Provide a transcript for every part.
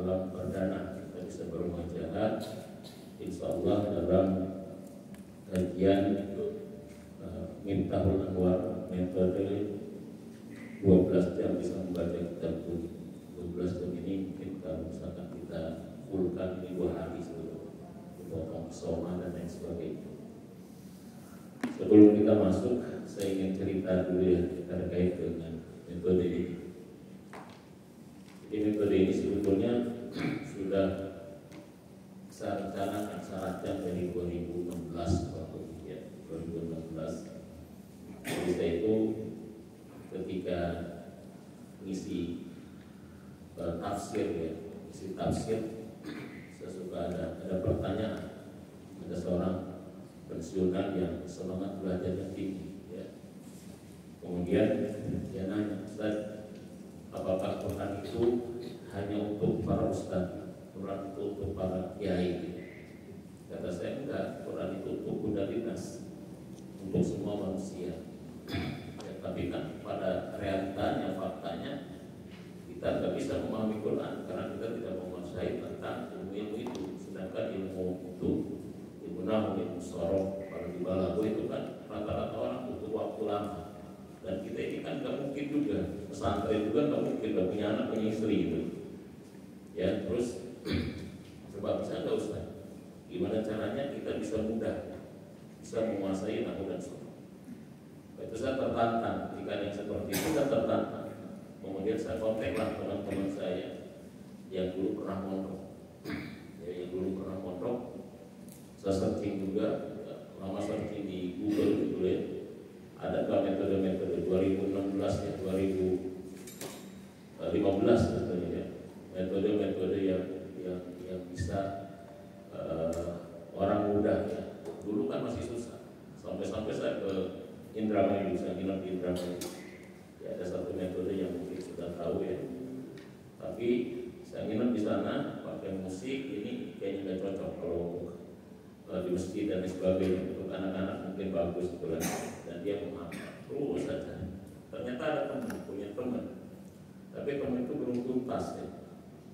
malam perdana kita bisa bermujahadah insyaallah dalam kajian Miftahul Anwar, metode 12 jam bisa membaca kitab itu. 12 jam ini mungkin kalau misalkan kita fullkan ini 2 hari sebelum dipotong soma dan lain sebagainya. Sebelum kita masuk, saya ingin cerita dulu ya terkait dengan metode ini. Jadi metode ini sebetulnya sudah saya rencanakan, saya rancang dari 2016 waktu ya 2016. Jadi saya itu ketika ngisi tafsir ya, ngisi tafsir, saya suka ada pertanyaan, ada seorang pensiunan yang semangat belajarnya tinggi ya. Kemudian dia nanya, Ustaz, apakah Quran itu hanya untuk para ustaz, Quran itu untuk para kiai? Kata saya, enggak, Quran itu untuk kuda dinas, untuk semua manusia ya. Tapi kan pada realitanya, faktanya kita nggak bisa memahami Quran karena kita tidak menguasai tentang ilmu itu. Sedangkan ilmu itu, ilmu nahwu, ilmu sorof, kalau di balaghah itu kan rata-rata orang butuh waktu lama. Dan kita ini kan nggak mungkin juga pesantren juga nggak mungkin nggak punya anak punya istri gitu ya. Terus coba bisa nggak Ustaz, gimana caranya kita bisa mudah bisa menguasai nahwu dan sorof? Itu saya tertantang, ketika yang seperti itu saya tertantang. Kemudian saya kontaklah teman-teman saya yang dulu pernah mondok ya, yang dulu pernah mondok. Saya searching juga, lama searching di Google gitu ya, ada metode-metode 2016 ya, 2015 sebetulnya ya, metode-metode yang bisa orang muda ya. Dulu kan masih susah, sampai saya ke Indramayu, saya nginep di Indramayu ya, ada satu metode yang mungkin sudah tahu ya, tapi saya nginep di sana pakai musik ini kayaknya nggak cocok kalau di masjid dan sebagainya. Untuk anak-anak mungkin bagus gitu kan, dan dia menghafal terus saja. Ternyata ada teman, punya teman, tapi teman itu belum tuntas ya.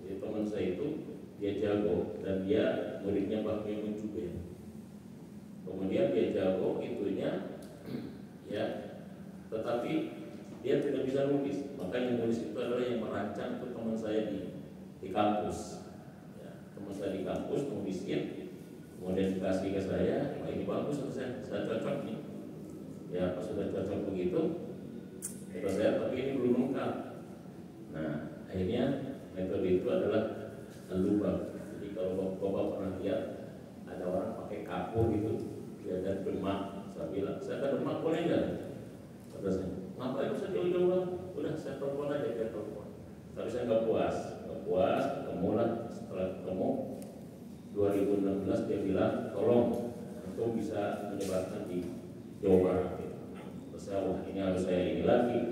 Jadi teman saya itu dia jago dan dia muridnya Mbah Mimun juga ya. Kemudian dia jago itunya ya, tetapi dia tidak bisa nulis. Makanya nulis itu adalah yang merancang itu teman saya di kampus ya. Teman saya di kampus nulisin, kemudian dikasih ke saya, wah ini bagus, saya cocok nih ya. Pas sudah cocok begitu kata saya, tapi ini belum lengkap. Nah akhirnya metode itu adalah lubang. Jadi kalau bapak pernah lihat ada orang pakai kapur gitu ya, dan demak, saya bilang, saya ke demak boleh nggak? Kata saya, ngapain usah jauh-jauh? Udah saya telepon aja, dia telepon. Tapi saya nggak puas, ketemu lah. Setelah ketemu 2016 dia bilang, tolong untuk bisa menyebarkan di Jawa Barat. Terus saya, wah ini harus saya ini lagi.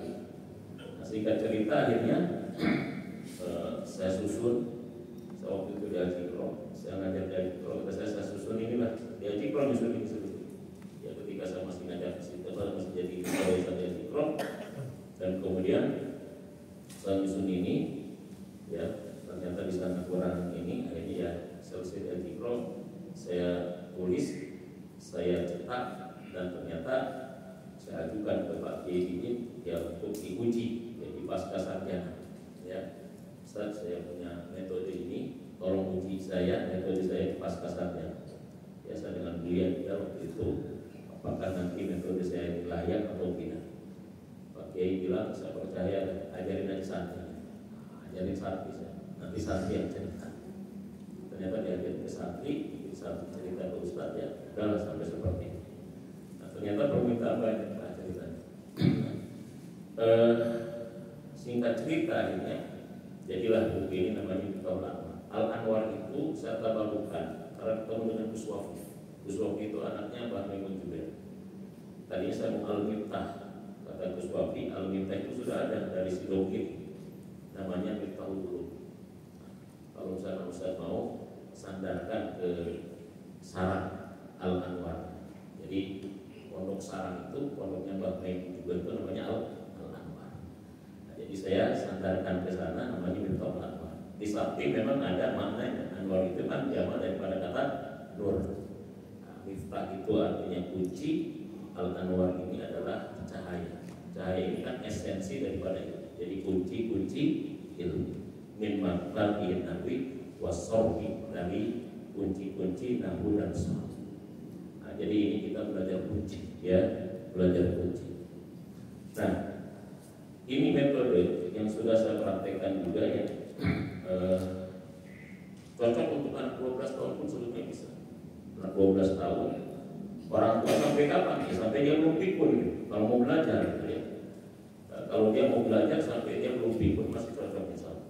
Nah, singkat cerita akhirnya saya susun. Saya waktu itu di Ajikro, saya ngajar di Ajikro, saya susun inilah di Ajikro, nyusun ini ya. Ketika saya masih ngajar di situ, saya masih jadi pegawai di Ajikro, dan kemudian saya nyusun ini ya, ternyata di sana kurang ini. Akhirnya ya selesai di Ajikro, saya tulis, saya cetak, dan ternyata saya ajukan ke Pak Kiai ini ya untuk diuji ya, di pasca sarjana ya. Ustaz, saya punya metode ini, tolong uji saya metode saya di pasca sarjana ya. Saya dengan beliau ya waktu itu, apakah nanti metode saya ini layak atau tidak. Pak Kiai bilang, saya percaya, ajarin aja santri, ajarin santri saya, nanti santri yang cerita. Ternyata diajarin ke santri cerita ke Ustaz ya, udahlah sampai seperti ini. Nah, ternyata permintaan banyak Pak ceritanya. Singkat cerita akhirnya jadilah buku ini, namanya Miftahul Anwar. Al-Anwar itu saya tabarukan karena ketemu dengan Gus Wafi. Gus Wafi itu anaknya Mbah Mimun juga. Tadinya saya mau Al-Miftah, kata Gus Wafi, Al-Miftah itu sudah ada dari Sidogir, namanya Miftahul Ulum. Kalau misalnya Ustaz mau sandarkan ke Sarang Al-Anwar. Jadi pondok Sarang itu pondoknya Mbah Mimun juga, itu namanya Al-Anwar. Jadi saya sandarkan ke sana, namanya Miftahul Anwar. Di sakti memang ada maknanya. Anwar itu kan jamak daripada kata nur. Nah, miftah itu artinya kunci, al-anwar ini adalah cahaya. Cahaya ini kan esensi daripada itu. Jadi kunci-kunci ilmu. Min maqamin nahwi wasarfi, dari kunci-kunci nahwu dan sharf. Nah, jadi ini kita belajar kunci, ya, belajar kunci. Nah, ini metode yang sudah saya praktekkan juga ya. Cocok untuk anak 12 tahun pun sebetulnya bisa. Anak 12 tahun, orang tua sampai kapan? Ya, sampai dia belum pikun gitu. Kalau mau belajar gitu ya. Nah, kalau dia mau belajar sampai dia belum pikun masih cocok misalnya.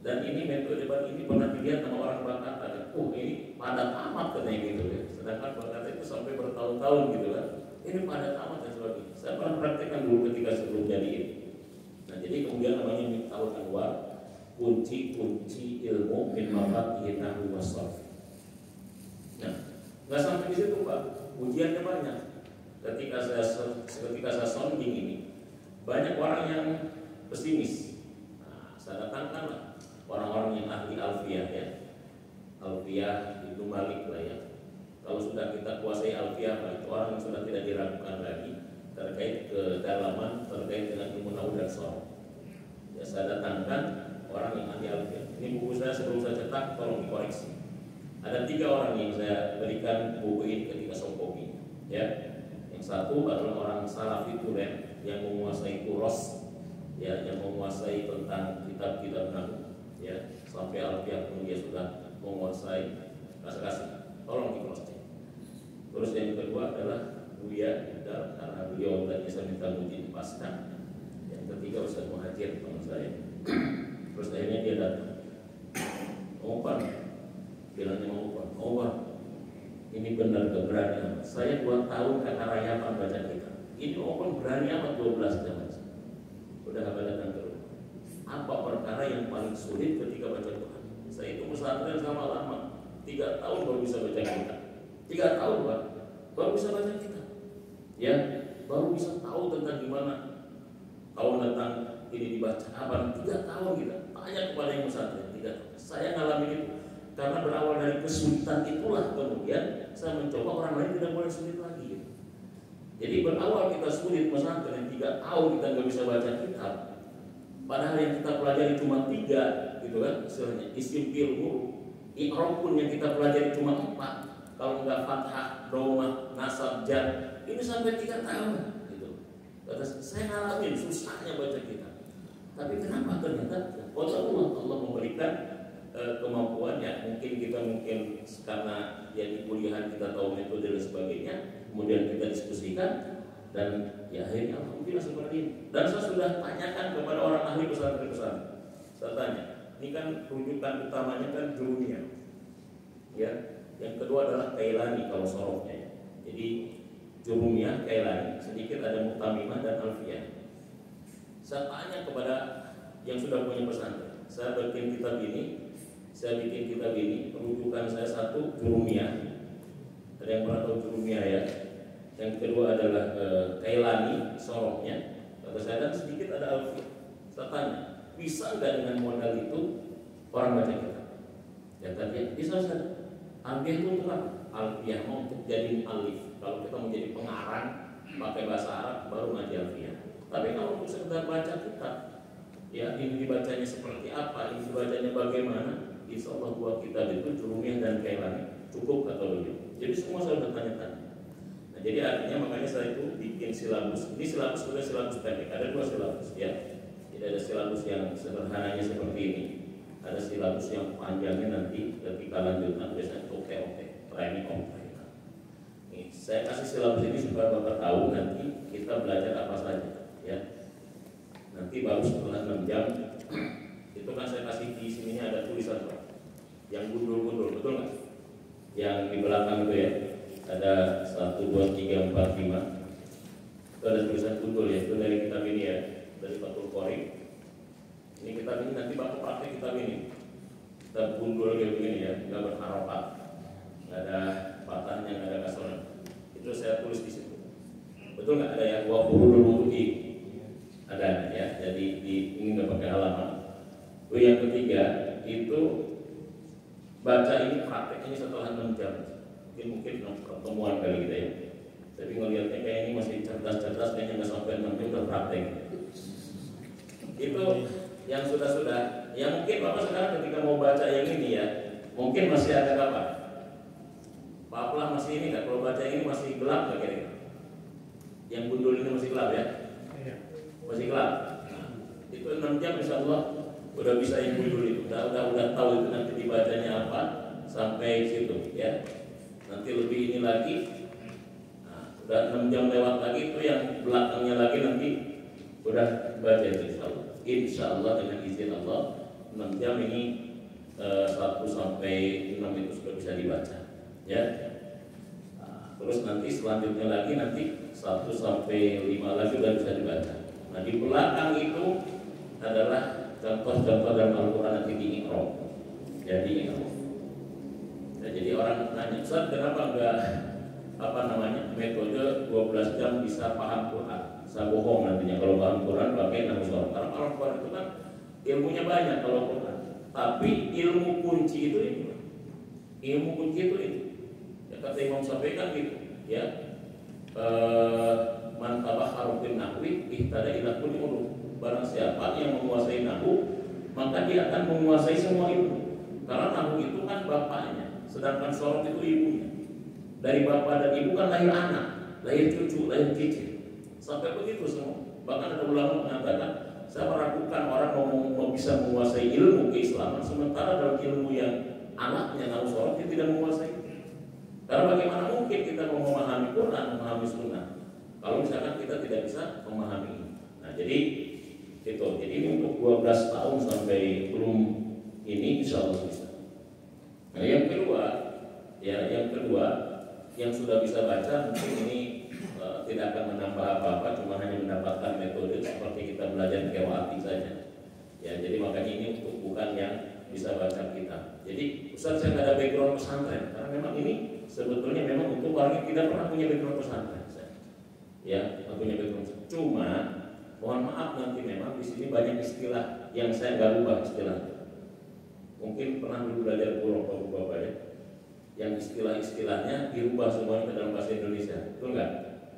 Dan ini metode ini pernah dilihat sama orang Bakata. Ini padat amat katanya gitu ya. Sedangkan Bakata itu sampai bertahun-tahun gitu kan. Ini padat amat dan sebagainya. Saya pernah praktekkan dulu ketika sebelum jadi ini. Nah, jadi kemudian namanya Miftahul Anwar, kunci-kunci ilmu min mafatihin nahwi wasarf. Nah, nggak sampai di situ Pak. Ujiannya banyak. Ketika saya sounding ini, banyak orang yang pesimis. Nah, saya datangkanlah orang-orang yang ahli alfiyah ya. Alfiyah itu Malik lah ya. Kalau sudah kita kuasai alfiyah, itu orang yang sudah tidak diragukan lagi terkait kedalaman, terkait dengan ilmu nahwu dan sharaf. Ya, saya datangkan orang yang ahli alfiyah. Ini buku saya sebelum saya cetak, tolong dikoreksi. Ada 3 orang yang saya berikan buku ini ketika sokomi. Ya, yang satu adalah orang Salafi Tulen yang menguasai kuros, ya, yang menguasai tentang kitab-kitab nahwu, ya, sampai alfiyah pun dia sudah menguasai. Kasih, tolong di cross check. Terus yang kedua adalah Buya Idar, karena beliau tadi saya minta muji dipaskan. Yang ketiga Ustaz Muhajir teman saya. Terus akhirnya dia datang. Omar, bilangnya Omar, ini benar keberanian. Saya 2 tahun kata rayapan baca kita. Ini Omar berani amat 12 jam. Udah apa datang terus. Apa perkara yang paling sulit ketika baca Quran? Saya itu pesantren sama lama. 3 tahun baru bisa baca kitab. 3 tahun Pak, baru bisa baca kitab. Ya, baru bisa tahu tentang gimana. Tahu tentang ini dibaca apa? 3 tahun kita. Tanya kepada yang pesantren. 3 tahun. Saya ngalamin itu. Karena berawal dari kesulitan itulah kemudian saya mencoba orang lain tidak boleh sulit lagi. Gitu. Jadi berawal kita sulit pesantren 3 tahun kita nggak bisa baca kitab. Padahal yang kita pelajari cuma 3, gitu kan? Istilahnya isim fi'il muruf. I'rab pun yang kita pelajari cuma 4. Kalau nggak fathah, dhammah, nasab, jar, ini sampai 3 tahun gitu. Kata saya ngalamin susahnya baca kitab. Tapi kenapa ternyata Allah memberikan kemampuannya. Mungkin kita karena ya di kuliahan kita tahu metode dan sebagainya, kemudian kita diskusikan dan ya akhirnya alhamdulillah seperti ini. Dan saya sudah tanyakan kepada orang ahli pesantren-pesantren. Saya tanya, ini kan rujukan utamanya kan Jurumiyah, ya. Yang kedua adalah Kailani kalau sorofnya. Ya. Jadi Jurumiyah, Kailani, sedikit ada Mutamimah dan Alfiyah. Saya tanya kepada yang sudah punya pesantren. Saya bikin kitab ini, rujukan saya 1 Jurumiyah. Ada yang pernah tahu Jurumiyah ya? Yang kedua adalah Kailani, sorofnya. Kata saya dan sedikit ada Alfiyah. Saya tanya, bisa nggak dengan modal itu orang baca kitab? Ya tadi bisa saja. Alfiyah itu untuk apa? Alfiyah mau untuk jadi alif. Kalau kita mau jadi pengarang pakai bahasa Arab baru ngaji alfiyah. Tapi kalau untuk sekedar baca kitab, ya ini dibacanya seperti apa, ini dibacanya bagaimana, insya Allah 2 kitab itu Jurumiyah dan Kailani cukup atau belum? Jadi semua saya sudah tanya-tanya. Nah jadi artinya makanya saya itu bikin silabus. Ini silabus sudah silabus pendek. Ada 2 silabus ya. Tidak ada silabus yang sederhananya seperti ini. Ada silabus yang panjangnya nanti ketika lanjutkan biasanya training on training. Nih, saya kasih silabus ini supaya Bapak tahu nanti kita belajar apa saja ya. Nanti baru setelah 6 jam itu kan saya kasih di sini ada tulisan Pak. Yang gundul-gundul, betul nggak? Yang di belakang itu ya. Ada 1, 2, 3, 4, 5. Itu ada tulisan gundul ya. Itu dari kitab ini ya. Dari Fathul Qorib. Ini kitab ini nanti Bapak pakai kitab ini. Kitab gundul kayak begini ya, nggak berharokat, nggak ada patahnya, nggak ada kasarnya. Itu saya tulis di situ. Betul nggak ada ya? Wa furudul wudu'i. Ada ya. Jadi ini nggak pakai halaman. Yang ketiga itu baca ini praktek ini setelah 6 jam. Mungkin pertemuan kali kita ya. Tapi ngelihatnya kayak ini masih cerdas-cerdas, kayaknya nggak sampai 6 jam udah praktek. Itu yang sudah-sudah. Ya mungkin Bapak sekarang ketika mau baca yang ini ya, mungkin masih ada apa? Pak Ablah masih ini nggak? Kalau baca ini masih gelap nggak kira-kira? Yang gundul ini masih gelap ya? Masih gelap. Nah, itu 6 jam insya Allah udah bisa yang gundul itu. Udah tahu itu nanti dibacanya apa sampai situ ya. Nanti lebih ini lagi. Nah, udah 6 jam lewat lagi itu yang belakangnya lagi nanti udah baca itu insya Allah dengan izin Allah 6 jam ini 1 sampai 6 itu sudah bisa dibaca ya. Nah, terus nanti selanjutnya lagi nanti 1 sampai 5 lagi sudah bisa dibaca. Nah di belakang itu adalah contoh-contoh dalam Al-Quran nanti di Iqra. Jadi nah, jadi orang nanya, Ustaz kenapa enggak metode 12 jam bisa paham Quran? Saya bohong nantinya kalau paham Quran pakai nahu sholat. Karena paham Quran itu kan ilmunya banyak kalau Quran. Tapi ilmu kunci itu ini. Ilmu kunci itu ini. Ya, kata Imam Syafi'i kan gitu. Ya, man tabahharu bin nahwi ihtada ila kulli ulum. Barang siapa yang menguasai nahu, maka dia akan menguasai semua ilmu. Karena nahu itu kan bapaknya, sedangkan sholat itu ibunya. Dari bapak dan ibu kan lahir anak, lahir cucu, lahir cicit. Sampai begitu semua. Bahkan ada ulama mengatakan, saya meragukan orang mau bisa menguasai ilmu keislaman, sementara dalam ilmu yang anaknya nahu sholat dia tidak menguasai. Karena bagaimana mungkin kita mau memahami Quran, memahami Sunnah, kalau misalkan kita tidak bisa memahami ini. Nah jadi itu. Jadi ini untuk 12 tahun sampai belum ini insya Allah bisa. Nah yang kedua, yang sudah bisa baca mungkin ini tidak akan menambah apa-apa, cuma hanya mendapatkan metode seperti kita belajar qiraat saja. Ya, jadi makanya ini untuk bukan yang bisa baca kita. Jadi Ustaz saya nggak ada background pesantren, karena memang ini sebetulnya memang untuk orang yang tidak pernah punya background pesantren. Ya, nggak punya background. Cuma mohon maaf nanti memang di sini banyak istilah yang saya nggak ubah istilahnya. Mungkin pernah dulu belajar buruk Bapak ya, yang istilah-istilahnya dirubah semuanya ke dalam bahasa Indonesia, betul nggak?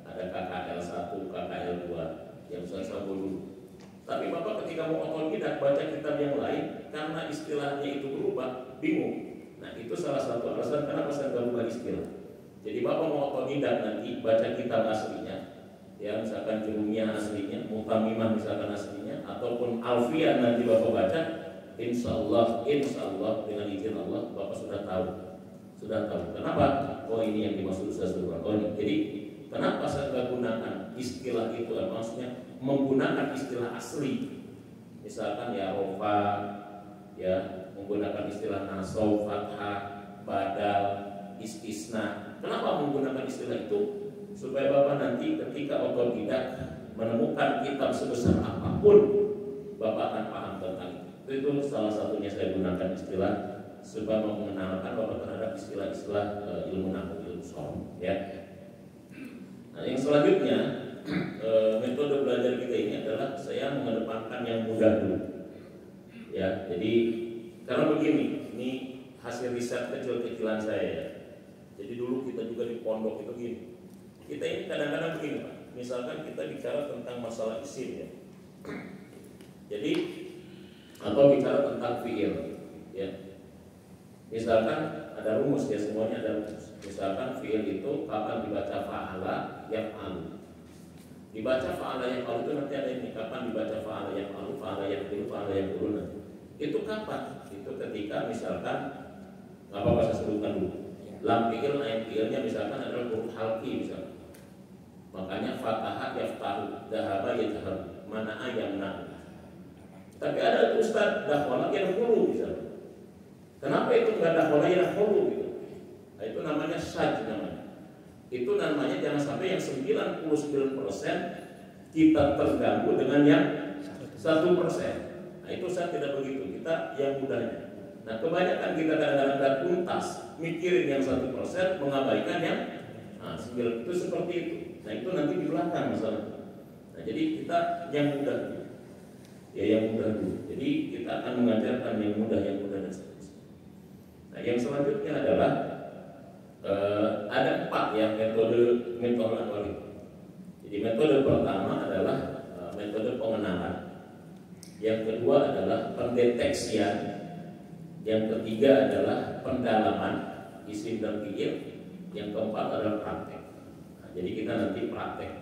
Ada KKL 1, KKL 2 yang saya dulu. Tapi Bapak ketika mau otodidak baca kitab yang lain, karena istilahnya itu berubah, bingung. Nah itu salah satu alasan kenapa saya nggak ubah istilah. Jadi Bapak mau otodidak nanti baca kitab aslinya, ya misalkan Jurumiyah aslinya, Mutamimah misalkan aslinya, ataupun Alfiyah nanti Bapak baca, insya Allah dengan izin Allah Bapak sudah tahu. Kenapa? Oh ini yang dimaksud Ustaz Durwan. Oh ini. Jadi kenapa saya nggak gunakan istilah itu? Maksudnya menggunakan istilah asli. Misalkan ya rofa, ya menggunakan istilah nasau, fathah, badal, istisna. Kenapa menggunakan istilah itu? Supaya Bapak nanti ketika otodidak menemukan kitab sebesar apapun, Bapak akan paham tentang itu. Itu salah satunya saya gunakan istilah supaya mengenalkan Bapak terhadap istilah-istilah ilmu nahwu, ilmu sharaf ya. Nah, yang selanjutnya metode belajar kita ini adalah saya mengedepankan yang mudah dulu. Ya, jadi karena begini, ini hasil riset kecil-kecilan saya ya. Jadi dulu kita juga di pondok itu gini. Kita ini kadang-kadang begini Pak. Misalkan kita bicara tentang masalah isim ya. Jadi atau bicara tentang fi'il ya. Misalkan ada rumus ya, semuanya ada rumus. Misalkan fi'il itu kapan dibaca fa'ala yaf'alu. Dibaca fa'ala yaf'alu itu nanti ada ini, kapan dibaca fa'ala yaf'alu, fa'ala yaf'alu, fa'ala yaf'alu. Itu kapan? Itu ketika misalkan apa bahasa sebutkan dulu. Lam fi'il, ayat fi'ilnya misalkan adalah huruf halqi misalkan. Makanya fataha yaftahu, dahaba yadhhab, mana'a yamna. Tapi ada Ustaz dahwala yadhhulu misalkan. Kenapa itu nggak dahwala yadhhulu gitu? Nah, itu namanya syaj namanya. Itu namanya jangan sampai yang 99% kita terganggu dengan yang 1%. Nah itu saya tidak begitu, kita yang mudahnya. Nah kebanyakan kita kadang-kadang tuntas mikirin yang 1%, mengabaikan yang 9. Itu seperti itu. Nah itu nanti di belakang masalah. Nah jadi kita yang mudah. Ya yang mudah dulu. Jadi kita akan mengajarkan yang mudah dan seterusnya. Nah yang selanjutnya adalah ada 4 ya metode Anwar itu. Jadi metode pertama adalah metode pengenalan. Yang kedua adalah pendeteksian. Yang ketiga adalah pendalaman isim dan fiil. Yang keempat adalah praktek. Nah, jadi kita nanti praktek.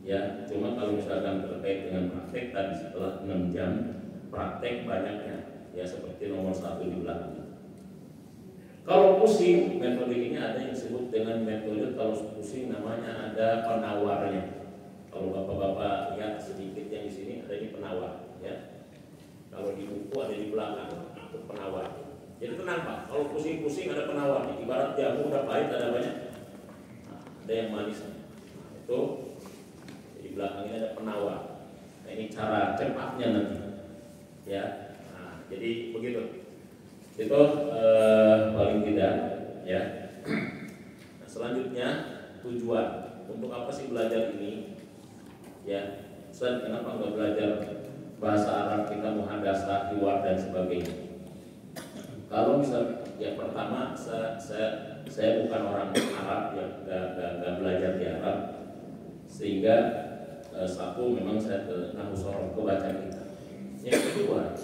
Ya, cuma kalau misalkan terkait dengan praktek tadi setelah 6 jam praktek banyaknya. Ya seperti nomor 1 di belakang. Kalau pusing, metode ini ada yang disebut dengan metode kalau pusing namanya ada penawarnya. Kalau bapak-bapak lihat sedikit yang di sini ada di penawar, ya. Kalau di buku ada di belakang, itu penawar. Jadi tenang Pak, kalau pusing-pusing ada penawar. Ibarat jamu udah pahit ada banyak, ada yang manis. Nah, itu di belakang ini ada penawar. Nah ini cara cepatnya nanti, ya. Nah, jadi begitu. Itu paling tidak ya. Nah, selanjutnya tujuan untuk apa sih belajar ini ya. Ustaz, kenapa nggak belajar bahasa Arab, kita muhadasah, hiwar dan sebagainya. Kalau misal ya pertama saya bukan orang Arab ya, nggak belajar di Arab, sehingga satu memang saya ke nahwu sorong kebaca kita. Yang kedua,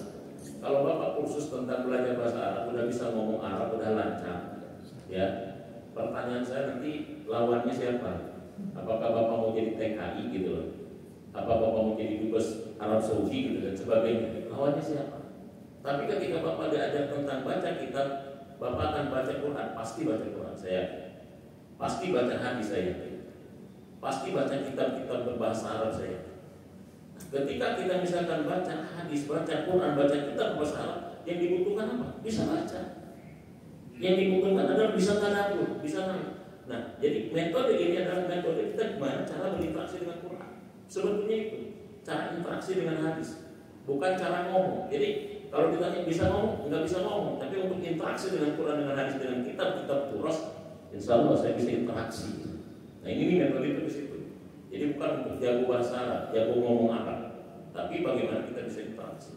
kalau Bapak kursus tentang belajar bahasa Arab, udah bisa ngomong Arab, udah lancar, ya. Pertanyaan saya nanti lawannya siapa? Apakah Bapak mau jadi TKI gitu loh? Apa Bapak mau jadi dubes Arab Saudi gitu dan sebagainya? Lawannya siapa? Tapi ketika Bapak diajar tentang baca kitab, Bapak akan baca Quran, pasti baca Quran saya, pasti baca hadis saya, pasti baca kitab-kitab berbahasa Arab saya. Ketika kita misalkan baca hadis, baca Quran, baca kitab bahasa Arab, yang dibutuhkan apa? Bisa baca. Yang dibutuhkan adalah bisa tadabbur, bisa nanya. Nah, jadi metode ini adalah metode kita gimana cara berinteraksi dengan Quran. Sebetulnya itu cara interaksi dengan hadis, bukan cara ngomong. Jadi kalau ditanya bisa ngomong, nggak bisa ngomong. Tapi untuk interaksi dengan Quran, dengan hadis, dengan kitab turas, insya Allah saya bisa interaksi. Nah ini metode itu di situ. Jadi bukan untuk jago bahasa Arab, jago ngomong Arab, tapi bagaimana kita bisa interaksi.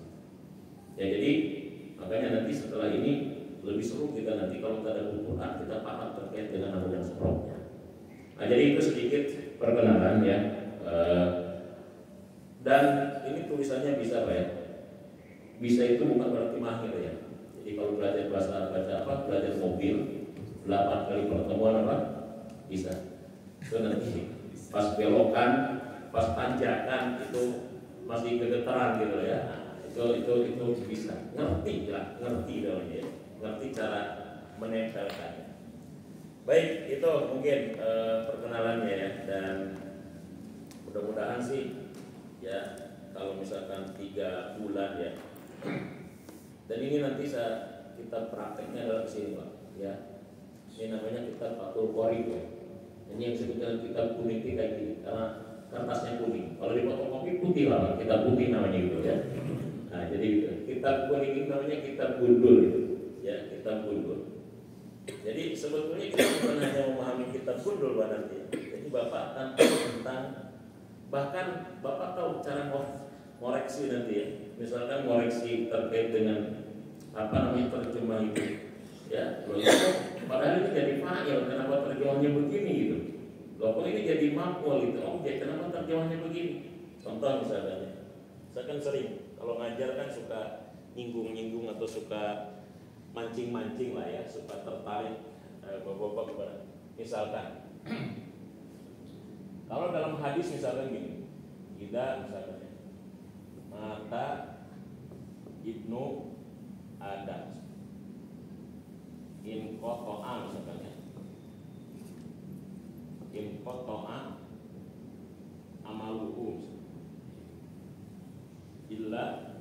Ya jadi makanya nanti setelah ini lebih seru kita nanti kalau kita ada Quran kita paham terkait dengan nahwu dan sorofnya. Nah jadi itu sedikit perkenalan ya. Dan ini tulisannya bisa Pak ya. Bisa itu bukan berarti mahir ya. Jadi kalau belajar bahasa Arab baca apa? Belajar mobil 8 kali pertemuan apa? Bisa. Itu nanti pas belokan, pas tanjakan itu masih kegetaran gitu ya. Itu bisa. Ngerti lah, ngerti namanya ya. Ngerti cara menempelkannya. Baik, itu mungkin perkenalannya ya, dan mudah-mudahan sih ya kalau misalkan 3 bulan ya. Dan ini nanti kita prakteknya adalah di sini Pak ya. Ini namanya kitab Fathul Qorib ya. Ini yang disebut dengan kitab kuning kayak gini karena kertasnya kuning. Kalau di fotokopi putih lah, kitab putih namanya gitu ya. Nah jadi gitu. Kitab kuning ini namanya kitab gundul gitu. Ya, kitab gundul. Jadi sebetulnya kita bukan hanya memahami kitab gundul Pak nanti. Jadi Bapak akan tahu tentang, bahkan Bapak tahu cara ngoreksi nanti ya. Misalkan ngoreksi terkait dengan apa namanya terjemah itu. Ya, padahal ini jadi fa'il, kenapa terjemahnya begini gitu. Loh kok ini jadi maf'ul gitu. Oh, ya kenapa terjemahnya begini? Contoh misalkan ya. Saya kan sering kalau ngajar kan suka nyinggung-nyinggung atau suka mancing-mancing lah ya, suka tertarik bapak-bapak kepada. Misalkan kalau dalam hadis misalkan gini, Ida misalkan ya, mata Ibnu Adam in kotoa misalkan ya, in kotoa amaluhu illa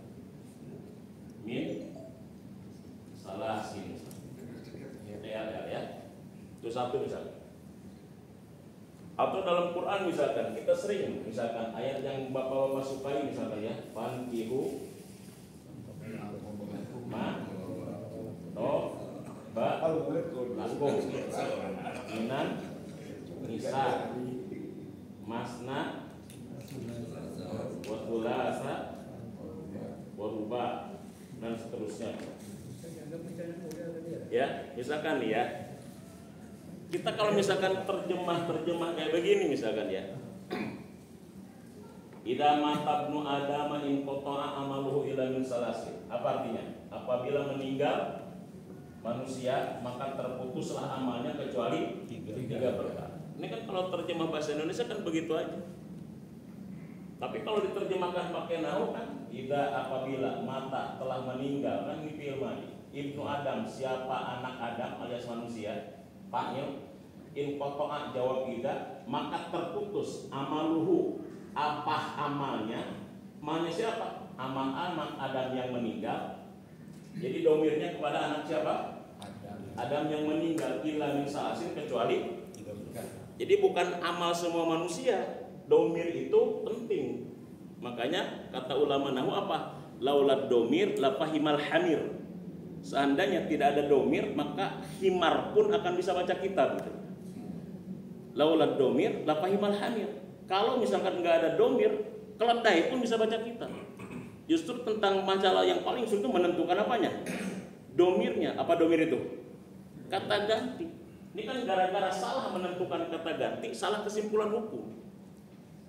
min salasin ya. Itu satu misalkan. Atau dalam Quran misalkan kita sering misalkan ayat yang bapak-bapak sukai misalkan ya, fankihu ma to ba lakum minan nisa masna wa thulatsa seterusnya. Ya, misalkan nih ya, kita kalau misalkan terjemah kayak begini misalkan ya, idza mata ibnu adama in qata'a amaluhu illa min salasin. Apa artinya? Apabila meninggal manusia maka terputuslah amalnya kecuali tiga perkara. Ini kan kalau terjemah bahasa Indonesia kan begitu aja. Tapi kalau diterjemahkan pakai nahwu kan, idza apabila mata telah meninggal kan ini fi'il madhi. Ibnu Adam, siapa anak Adam alias manusia, fa'il. In qata'a jawab idza, maka terputus amaluhu, apa amalnya? Amalnya siapa? Amal Adam yang meninggal. Jadi domirnya kepada anak siapa? Adam yang meninggal, illa min salasin, kecuali. Jadi bukan amal semua manusia. Domir itu penting. Makanya kata ulama nahwu apa? Laulad domir lafahimal hamir. Seandainya tidak ada domir, maka himar pun akan bisa baca kitab gitu. Laulad domir lafahimal hamir. Kalau misalkan nggak ada domir, keledai pun bisa baca kitab. Justru tentang masalah yang paling sulit itu menentukan apanya? Domirnya. Apa domir itu? Kata ganti. Ini kan gara-gara salah menentukan kata ganti, salah kesimpulan hukum.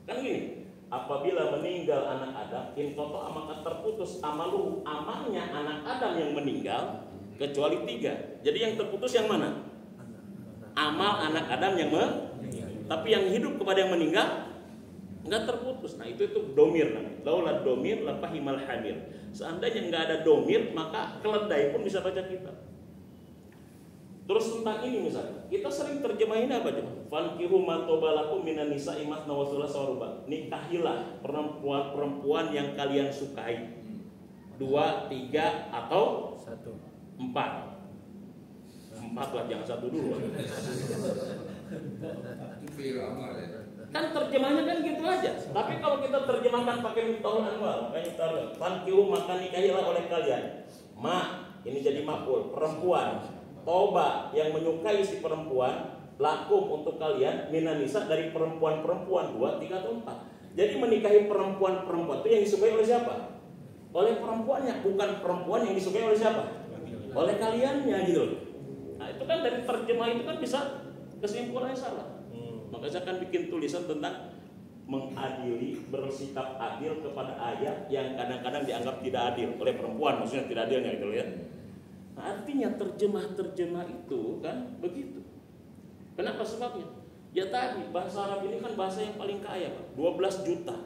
Kan gini, apabila meninggal anak Adam, in qata'a maka terputus amaluhu, amalnya anak Adam yang meninggal, kecuali tiga. Jadi yang terputus yang mana? Amal anak Adam yang tapi yang hidup kepada yang meninggal nggak terputus. Nah itu domir namanya. Laulad domir lafahimal hamir. Seandainya nggak ada domir, maka keledai pun bisa baca kitab. Terus tentang ini misalnya, kita sering terjemahin apa coba? Fankihu ma tobalakum minan nisa'i mathna wa thulatsa wa ruba'. Nikahilah perempuan yang kalian sukai. 2, 3 atau 4. 4 lah, jangan 1 dulu. Kan terjemahnya kan gitu aja. Tapi kalau kita terjemahkan pakai Miftahul Anwar, makanya kita fankihu maka nikahilah oleh kalian. Ma, ini jadi maf'ul, perempuan. Toba yang menyukai si perempuan, lakum untuk kalian, minanisa dari perempuan-perempuan 2, 3 atau 4. Jadi menikahi perempuan-perempuan itu yang disukai oleh siapa? Oleh perempuannya, bukan perempuan yang disukai oleh siapa? Oleh kaliannya gitu. Nah itu kan dari terjemah itu kan bisa kesimpulannya salah. Maka saya akan bikin tulisan tentang mengadili, bersikap adil kepada ayat yang kadang-kadang dianggap tidak adil oleh perempuan, maksudnya tidak adilnya gitu ya. Nah, artinya terjemah itu kan begitu. Kenapa sebabnya? Ya tadi bahasa Arab ini kan bahasa yang paling kaya, Pak. 12 juta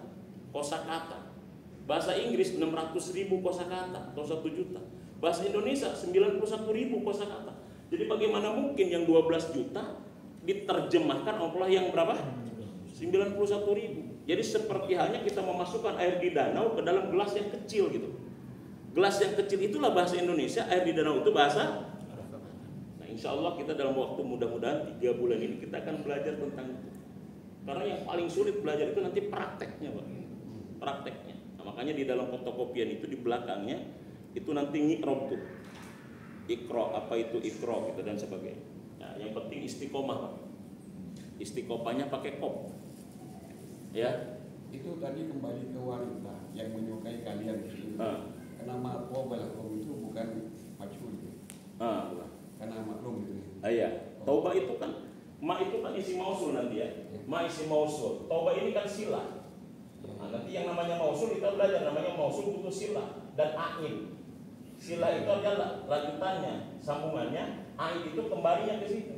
kosakata. Bahasa Inggris 600.000 kosakata atau 1 juta. Bahasa Indonesia 91.000 kosakata. Jadi bagaimana mungkin yang 12 juta diterjemahkan oleh yang berapa? 91.000. Jadi seperti halnya kita memasukkan air di danau ke dalam gelas yang kecil gitu. Gelas yang kecil itulah bahasa Indonesia, air di danau itu bahasa. Nah insya Allah kita dalam waktu mudah-mudahan 3 bulan ini kita akan belajar tentang itu. Karena yang paling sulit belajar itu nanti prakteknya Pak. Prakteknya. Nah, makanya di dalam fotokopian itu di belakangnya itu nanti ngikrop tuh. Ikro, apa itu ikro gitu dan sebagainya. Nah yang penting istiqomah Pak. Istiqomahnya pakai kop. Ya. Itu tadi kembali ke wanita yang menyukai kalian itu. Nama tobalakum itu bukan majhul. Karena maklum itu. Iya. Toba itu kan, ma itu kan isi mausul nanti ya. Ma isi mausul. Toba ini kan sila. Nah, nanti yang namanya mausul kita belajar namanya mausul butuh sila dan ain. Sila itu adalah lanjutannya, sambungannya. Ain itu kembalinya ke situ.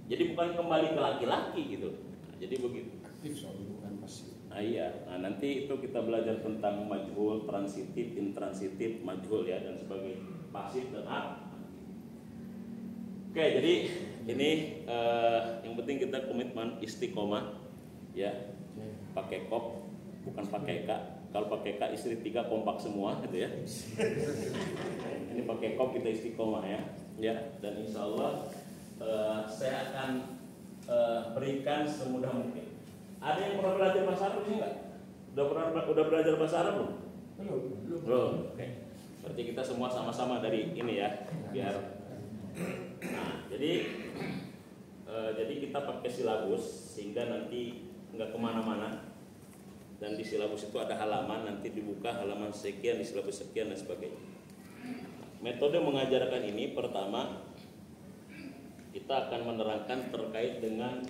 Jadi bukan kembali ke laki-laki gitu. Nah, jadi begitu. Aktif soalnya bukan pasif. Iya, nah nanti itu kita belajar tentang majhul, transitif, intransitif, majhul ya dan sebagainya, pasif dan aktif. Oke, jadi ini yang penting kita komitmen istiqomah, ya, pakai kop, bukan pakai k. Kalau pakai k istri 3 kompak semua, gitu ya. Ini pakai kop kita istiqomah ya, dan insya Allah saya akan berikan semudah mungkin. Ada yang pernah belajar bahasa Arab sih enggak? Udah belajar bahasa Arab belum? Belum. Oke. Berarti kita semua sama-sama dari ini ya, biar. Nah, jadi kita pakai silabus sehingga nanti nggak kemana-mana. Dan di silabus itu ada halaman, nanti dibuka halaman sekian, di silabus sekian dan sebagainya. metode mengajarkan ini pertama kita akan menerangkan terkait dengan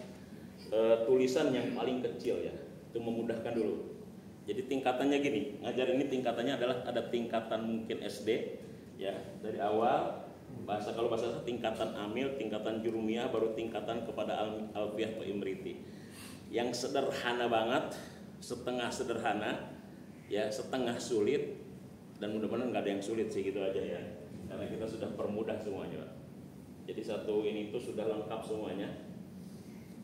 tulisan yang paling kecil ya, itu memudahkan dulu. Jadi tingkatannya gini, ngajar ini tingkatannya adalah ada tingkatan mungkin SD ya, dari awal bahasa, kalau bahasa tingkatan amil, tingkatan jurumiyah, baru tingkatan kepada alfiyah atau imriti. Yang sederhana banget, setengah sederhana ya, setengah sulit, dan mudah-mudahan nggak ada yang sulit sih, gitu aja ya, karena kita sudah permudah semuanya. Jadi satu ini itu sudah lengkap semuanya,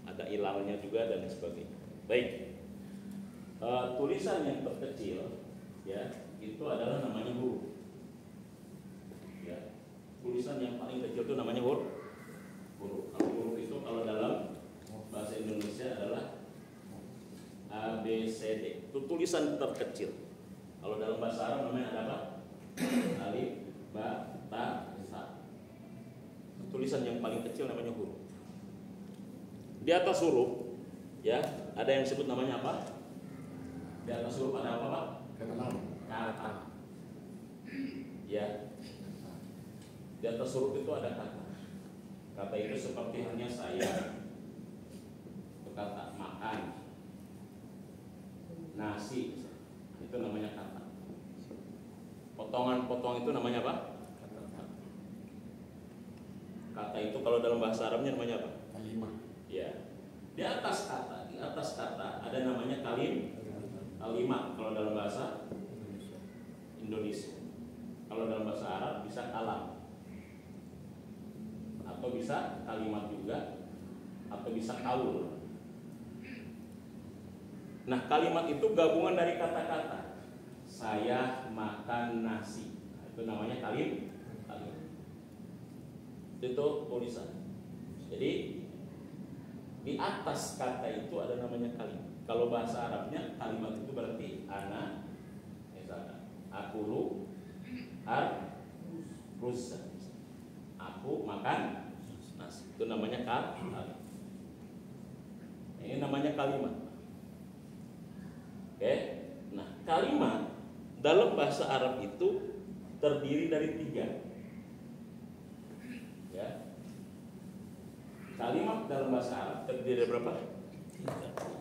ada ilalnya juga dan sebagainya. Baik. Tulisan yang terkecil ya itu adalah namanya huruf ya. Tulisan yang paling kecil itu namanya huruf. Kalau huruf itu kalau dalam bahasa Indonesia adalah A, B, C, D. Itu tulisan terkecil. Kalau dalam bahasa Arab namanya ada apa? Alif, ba, ta, sa. Tulisan yang paling kecil namanya huruf. Di atas huruf ya ada yang disebut namanya apa? Di atas huruf ada apa, Pak? Kata. Ya. Di atas huruf itu ada kata. Kata itu seperti halnya saya. Itu kata makan. Nasi. Itu namanya kata. Potongan-potong itu namanya apa? Kata itu kalau dalam bahasa Arabnya namanya apa? Kalimat. Ya. Di atas kata ada namanya kalimat kalau dalam bahasa Indonesia. Kalau dalam bahasa Arab bisa kalam, atau bisa kalimat juga, atau bisa kaul. Nah, kalimat itu gabungan dari kata-kata. Saya makan nasi. Itu namanya kalimat. Itu tulisan. Jadi di atas kata itu ada namanya kalimat. Kalau bahasa Arabnya kalimat itu berarti ana, misalkan akulu ar-rusa, aku makan nasi, itu namanya kalimat. Ini namanya kalimat. Oke, nah kalimat dalam bahasa Arab itu terdiri dari 3. Ya, kalimat dalam bahasa Arab terdiri dari berapa? 3.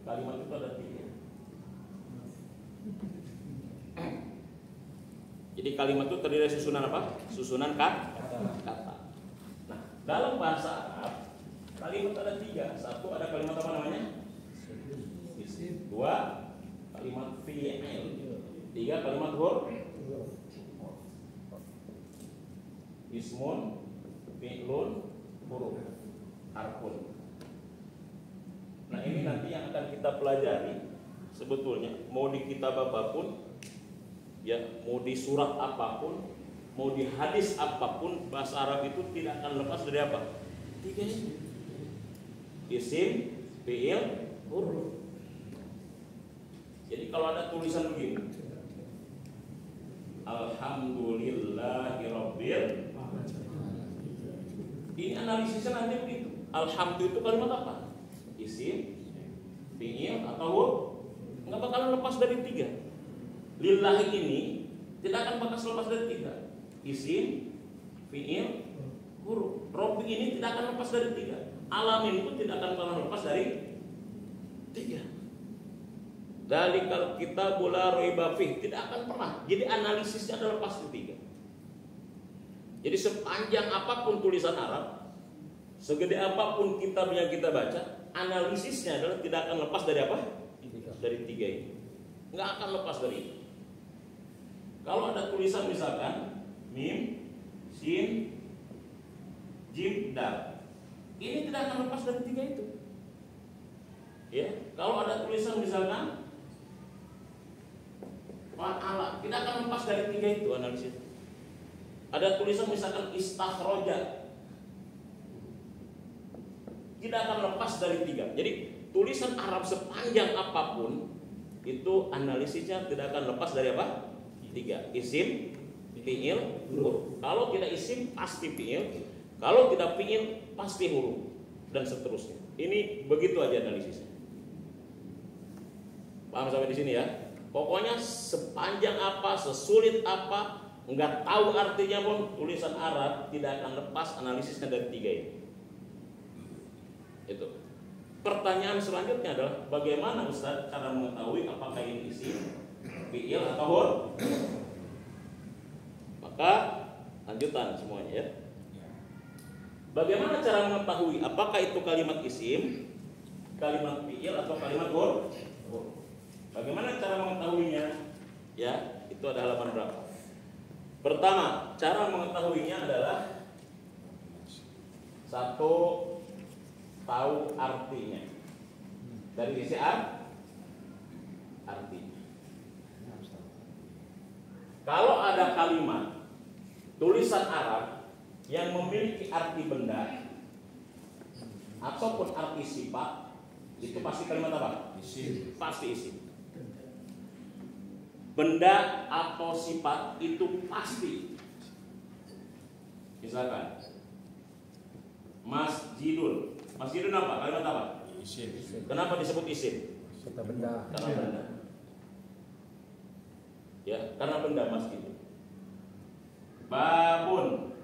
Kalimat itu ada 3. Jadi kalimat itu terdiri dari susunan apa? Susunan kata. Nah, dalam bahasa Arab kalimat ada 3. Satu ada kalimat apa namanya? Isim. 2 kalimat fi'il. 3 kalimat huruf. Ismun, fi'lun, huruf, harfun. Nah, ini nanti yang akan kita pelajari. Sebetulnya mau di kitab apapun ya, mau di surat apapun, mau di hadis apapun, bahasa Arab itu tidak akan lepas dari apa? 3 ini. Isim, fi'il, huruf. Jadi kalau ada tulisan begini, Alhamdulillahirabbil, ini analisisnya nanti begitu. Alhamdulillah itu kalimat apa? Isim, fi'il, atau huruf? Nggak bakalan lepas dari 3. Lillahi ini tidak akan bakal lepas dari 3. Isim, fi'il, huruf. Robbi ini tidak akan lepas dari 3. Alamin pun tidak akan pernah lepas dari 3. Dalikal kitabul la raiba fih, tidak akan pernah. Jadi analisisnya adalah lepas dari 3. Jadi sepanjang apapun tulisan Arab, segede apapun kitab yang kita baca, analisisnya adalah tidak akan lepas dari apa? Dari 3 ini. Nggak akan lepas dari itu. Kalau ada tulisan misalkan mim, sin, jim, dal, ini tidak akan lepas dari 3 itu. Ya, kalau ada tulisan misalkan fa'ala, tidak akan lepas dari 3 itu analisis. Ada tulisan misalkan istakhroja, tidak akan lepas dari 3. Jadi tulisan Arab sepanjang apapun itu analisisnya tidak akan lepas dari apa? 3. Isim, fi'il, huruf. Kalau tidak isim pasti fi'il, kalau tidak fi'il pasti huruf, dan seterusnya. Ini begitu aja analisisnya. Paham sampai di sini ya? Pokoknya sepanjang apa, sesulit apa, nggak tahu artinya pun, tulisan Arab tidak akan lepas analisisnya dari 3 ini. Itu. Pertanyaan selanjutnya adalah bagaimana Ustaz cara mengetahui apakah ini isim, fi'il atau huruf? Maka lanjutan semuanya ya. Bagaimana cara mengetahui apakah itu kalimat isim, kalimat fi'il atau kalimat huruf? Bagaimana cara mengetahuinya? Ya, itu ada halaman berapa? Pertama, cara mengetahuinya adalah satu, tahu artinya. Dari sisi artinya. Kalau ada kalimat tulisan Arab yang memiliki arti benda ataupun arti sifat, itu pasti kalimat apa? Isim. Pasti isim. Benda atau sifat itu pasti. Misalkan masjidun. Masjidun apa? Kalimat apa? Isim. Kenapa disebut isim? Serta benda. Karena benda. Ya, karena benda masjid. Babun.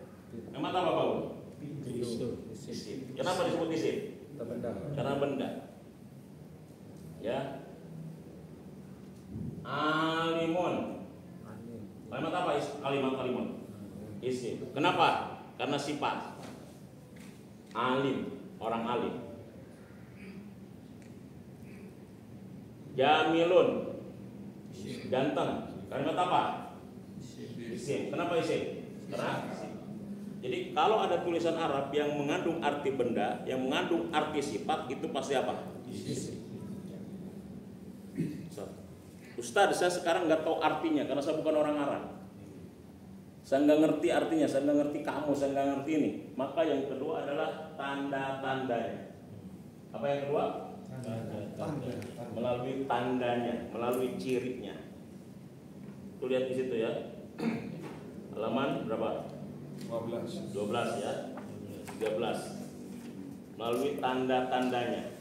Kalimat apa babun? Pintu. Isim. Kenapa disebut isim? Serta benda. Karena benda. Ya. Alimun. Kalimat apa? Kalimat alimun. Isim. Kenapa? Karena sifat. Alim, orang alim. Jamilun, ganteng. Kalimat apa? Isim. Kenapa isim? Karena isim. Jadi kalau ada tulisan Arab yang mengandung arti benda, yang mengandung arti sifat, itu pasti apa? Isim. Ustadz, saya sekarang nggak tahu artinya karena saya bukan orang Arab. Saya nggak ngerti artinya, saya nggak ngerti kamu, saya nggak ngerti ini. Maka yang kedua adalah tanda-tandanya. Apa yang kedua? Tanda. Melalui tandanya, melalui cirinya. Tuh lihat di situ ya. Halaman berapa? 12 ya. 13. Melalui tanda-tandanya.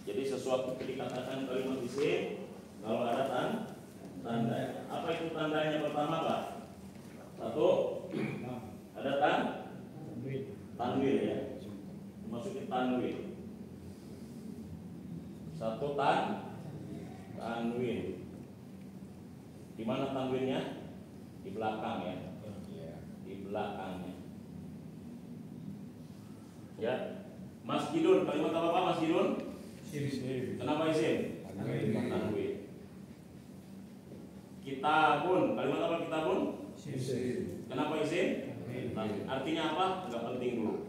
Jadi sesuatu dikatakan kalimat isim kalau ada tanda. Apa itu tandanya? Pertama apa? Satu, ada tanwin ya. Masukin tanwin. Satu tanwin. Di mana tanwinnya? Di belakang ya. Di belakangnya. Ya. Masjidun, kalimat apa Pak? Masjidun? Kenapa isim? Tanwin. Kitabun, kalimat apa kitabun? Kenapa isim? Artinya apa? Enggak penting dulu.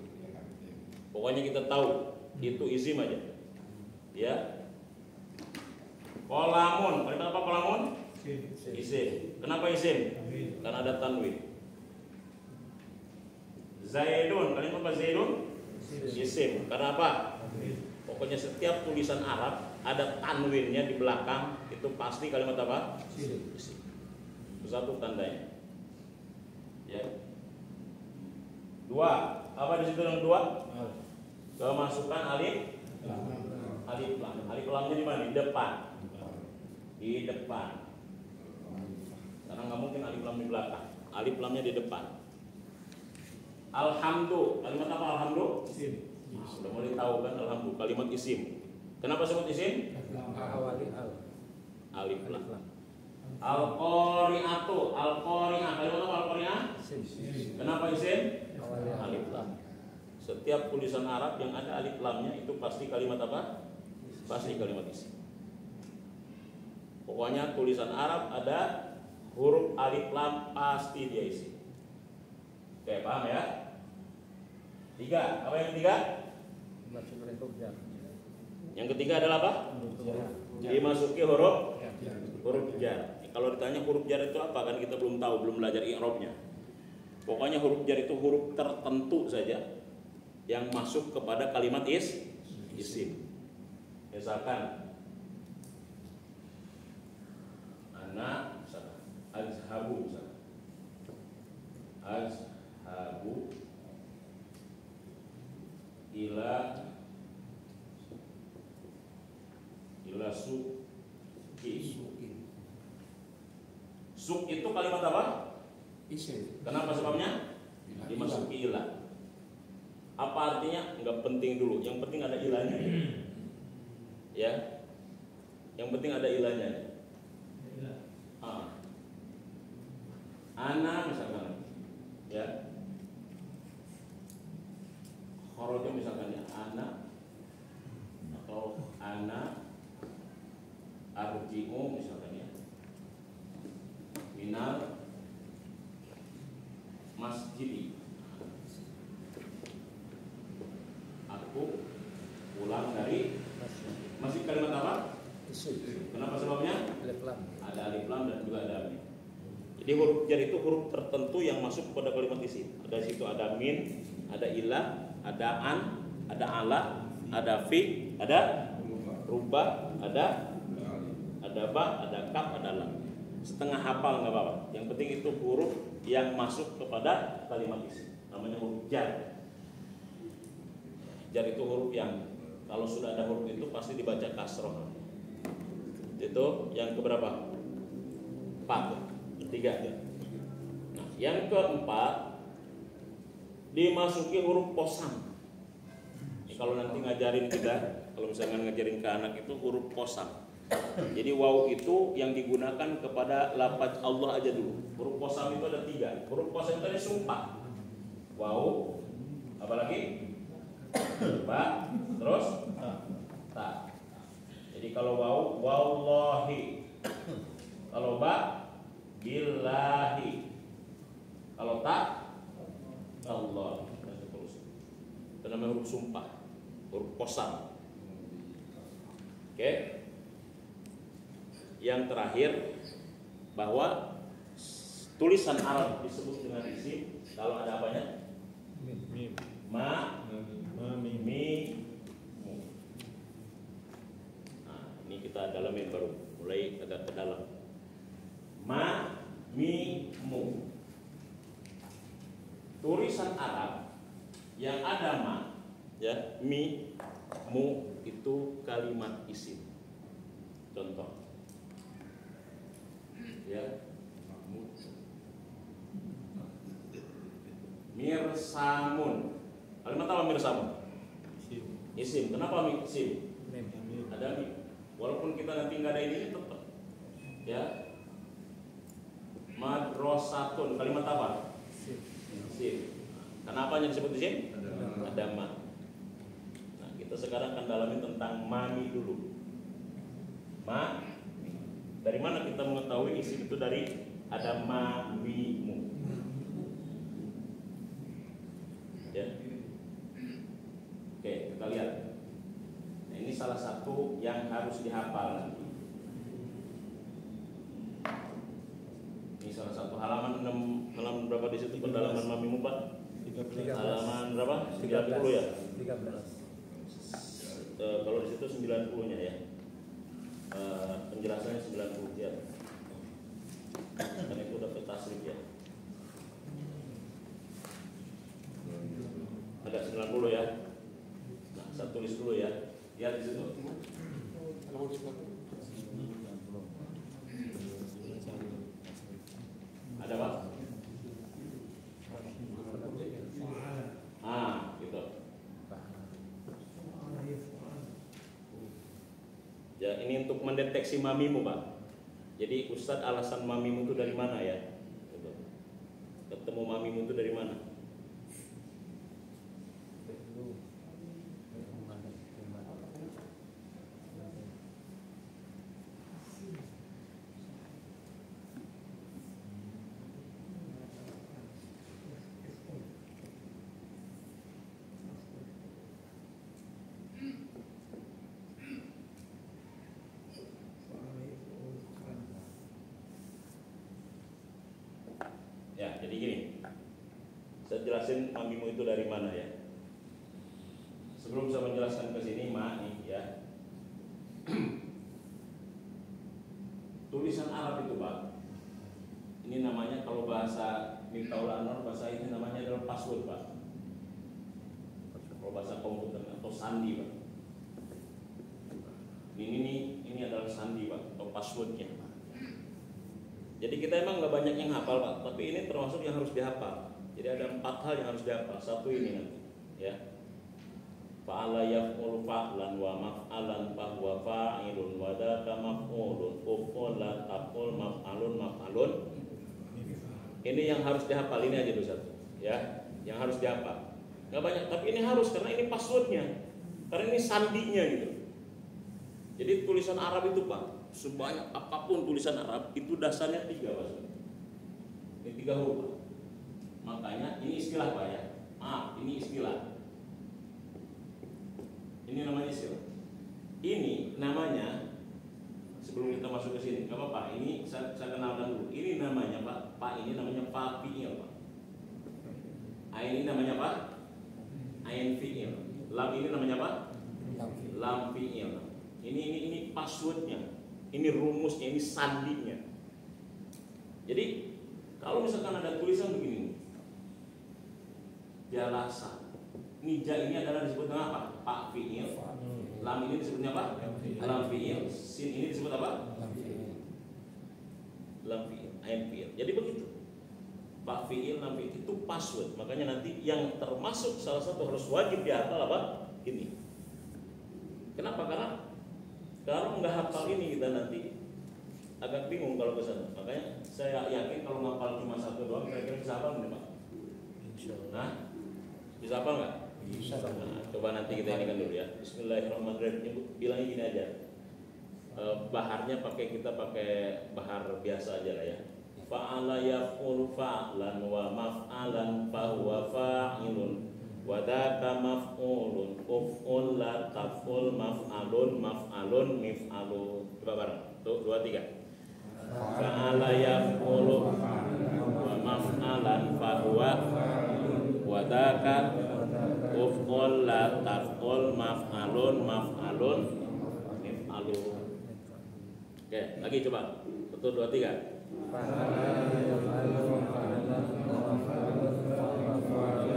Pokoknya kita tahu itu isim aja. Ya. Kolamun, kalimat apa kolamun? Isim. Kenapa isim? Karena ada tanwin. Zaidun, kalimat apa Zaidun? Isim. Karena apa? Pokoknya setiap tulisan Arab ada tanwinnya di belakang, itu pasti kalimat apa? Isim. Itu satu tandanya. Ya. Dua, apa di situ yang dua? Kemasukan alif lam. Alif lamnya di mana? Di depan. Di depan. Karena nggak mungkin alif lam di belakang. Alif lamnya di depan. Alhamdulillah. Kalimat apa alhamdulillah? Isim. Sudah mulai tahu kan alhamdulillah kalimat isim. Kenapa sebut isim? Alif lam. Al-qari'atu, al-qari'ah. Kalimat apa al-qari'ah? Kenapa isim? Alif lam. Setiap tulisan Arab yang ada alif lamnya itu pasti kalimat apa? Pasti kalimat isim. Pokoknya tulisan Arab ada huruf alif lam pasti dia isim. Oke, paham ya? Tiga, apa yang ketiga? Yang ketiga adalah apa? Dimasuki huruf jar. Kalau ditanya huruf jar itu apa, kan kita belum tahu, belum belajar i'rabnya. Pokoknya huruf jar itu huruf tertentu saja yang masuk kepada kalimat isim. Misalkan anak, misalkan azhabu, misalkan azhabu ila Suk itu kalimat apa? Isim. Kenapa sebabnya? Dimasuki ilah. Apa artinya? Enggak penting dulu. Yang penting ada ilahnya. Ya. Yang penting ada ilahnya. Ana misalkan, ya. Khorojo misalkan ya, ana atau ana arji'u misalkan ya. Minal masjidi. Aku pulang dari masjid. Kalimat apa? Kenapa sebabnya? Ada alif lam dan juga ada mim. Jadi huruf jar itu huruf tertentu yang masuk kepada kalimat isim. Ada situ ada min, ada ilah, ada an, ada ala, ada fi, ada rubah, ada ba, ada kaf, ada lam. Setengah hafal nggak apa-apa. Yang penting itu huruf yang masuk kepada kalimat isim. Namanya huruf jar. Jar itu huruf yang kalau sudah ada huruf itu pasti dibaca kasroh. Itu yang keberapa? 4. Ketiga. Nah, yang keempat dimasuki huruf kosam. Kalau nanti ngajarin kita, kalau misalnya ngajarin ke anak itu huruf kosam. Jadi waw itu yang digunakan kepada lafaz Allah aja dulu. Huruf kosam itu ada 3. Huruf kosam itu ada sumpah. Waw, apalagi? Ba, terus ta. Jadi kalau waw, wallahi. Kalau ba, billahi. Kalau tak, Allah. Dan seterusnya. Itu namanya huruf sumpah, huruf kosam. Oke. Yang terakhir, bahwa tulisan Arab disebut dengan isim kalau ada apanya? Ma, mi, mu. Nah, ini kita dalamin baru, mulai agak ke dalam. Ma, mi, mu. Tulisan Arab yang ada ma, ya, mi, mu itu kalimat isim. Contoh, ya, mirsamun. Kalimat apa mirsamun? Isim. Kenapa isim? Ada mim. Walaupun kita nanti nggak ada ini tetap, ya. Madrasatun, kalimat apa? Isim. Kenapa yang disebut isim? Ada ma. Nah, kita sekarang akan dalami tentang mami dulu. Ma. Dari mana kita mengetahui isim itu? Dari ada ma, mi, mu. Ya. Oke, kita lihat. Nah, ini salah satu yang harus dihafal nanti. Ini salah satu halaman 6, halaman berapa di situ pendalaman mamimu Pak? 13. Halaman berapa? 90 ya? 13. Kalau di situ 90-nya ya. Penjelasannya 90 ya. Dan itu udah tasrif ya. Ada 90 ya. Nah, saya tulis dulu ya. Lihat di situ. Ada Pak? Gitu. Ya, ini untuk mendeteksi mamimu Pak. Jadi Ustadz alasan mamimu itu dari mana ya? Gitu. Ketemu mamimu itu dari mana? Ya, jadi gini. Saya jelasin mamimu itu dari mana ya. Sebelum saya menjelaskan ke sini, nih ya. Tulisan Arab itu Pak. Ini namanya kalau bahasa Miftahul Anwar, bahasa ini namanya adalah password Pak. Kalau bahasa komputer atau sandi Pak. Ini adalah sandi Pak atau passwordnya. Jadi kita emang nggak banyak yang hafal Pak, tapi ini termasuk yang harus dihafal. Jadi ada 4 hal yang harus dihafal. Satu ini nanti, ya. Fa'ala yaf'ul fa'lan wa maf'alan fahuwa fa'ilun wa dzaka maf'ulun uf'ul la taf'ul maf'alun maf'alun. Ini yang harus dihafal, ini aja dulu satu, ya. Yang harus dihafal. Nggak banyak, tapi ini harus karena ini passwordnya, karena ini sandinya gitu. Jadi tulisan Arab itu Pak, sebanyak apapun tulisan Arab itu dasarnya 3 Pak. Ini 3 huruf. Makanya ini istilah Pak ya. Maaf, ini istilah. Ini namanya istilah. Ini namanya, sebelum kita masuk ke sini, nggak apa-apa. Ini saya kenalkan dulu. Ini namanya Pak ini namanya fa fi'il Pak. Ain ini namanya Pak. Ain fi'il. Lam ini namanya Pak. Lam fi'il. Ini passwordnya. Ini rumusnya, ini sandinya. Jadi kalau misalkan ada tulisan begini, jalasa. Nija ini adalah disebut dengan apa? Pak fi'il. Lam ini disebutnya apa? Lam fi'il. Sin ini disebut apa? Lam fi'il. Ain fi'il. Jadi begitu. Pak fi'il, lam fi'il itu password. Makanya nanti yang termasuk salah satu harus wajib dihafal apa? Ini. Kenapa? Karena kalau nggak hafal ini kita nanti agak bingung kalau ke sana. Makanya saya yakin kalau ngapal cuma 1 doang kira-kira bisa hafal nggak Pak? Nah, bisa hafal nggak? Bisa. Nah, coba nanti kita ini kan dulu ya. Bismillahirrahmanirrahim. Bilangnya gini aja. Baharnya kita pakai bahar biasa aja lah ya. Fa'ala yaf'ul fa'lan wa maf'alan fahuwa fa'ilun wa dzaka maf'ulun uf'ul la taf'ul maf'alun maf'alun mif'alun. Coba bareng. Tuh 2 3. Fa'ala yaf'ul wa maf'alan fahuwa wa dzaka uf'ul la taf'ul maf'alun maf'alun mif'alun. Oke, lagi coba. Betul 2 3.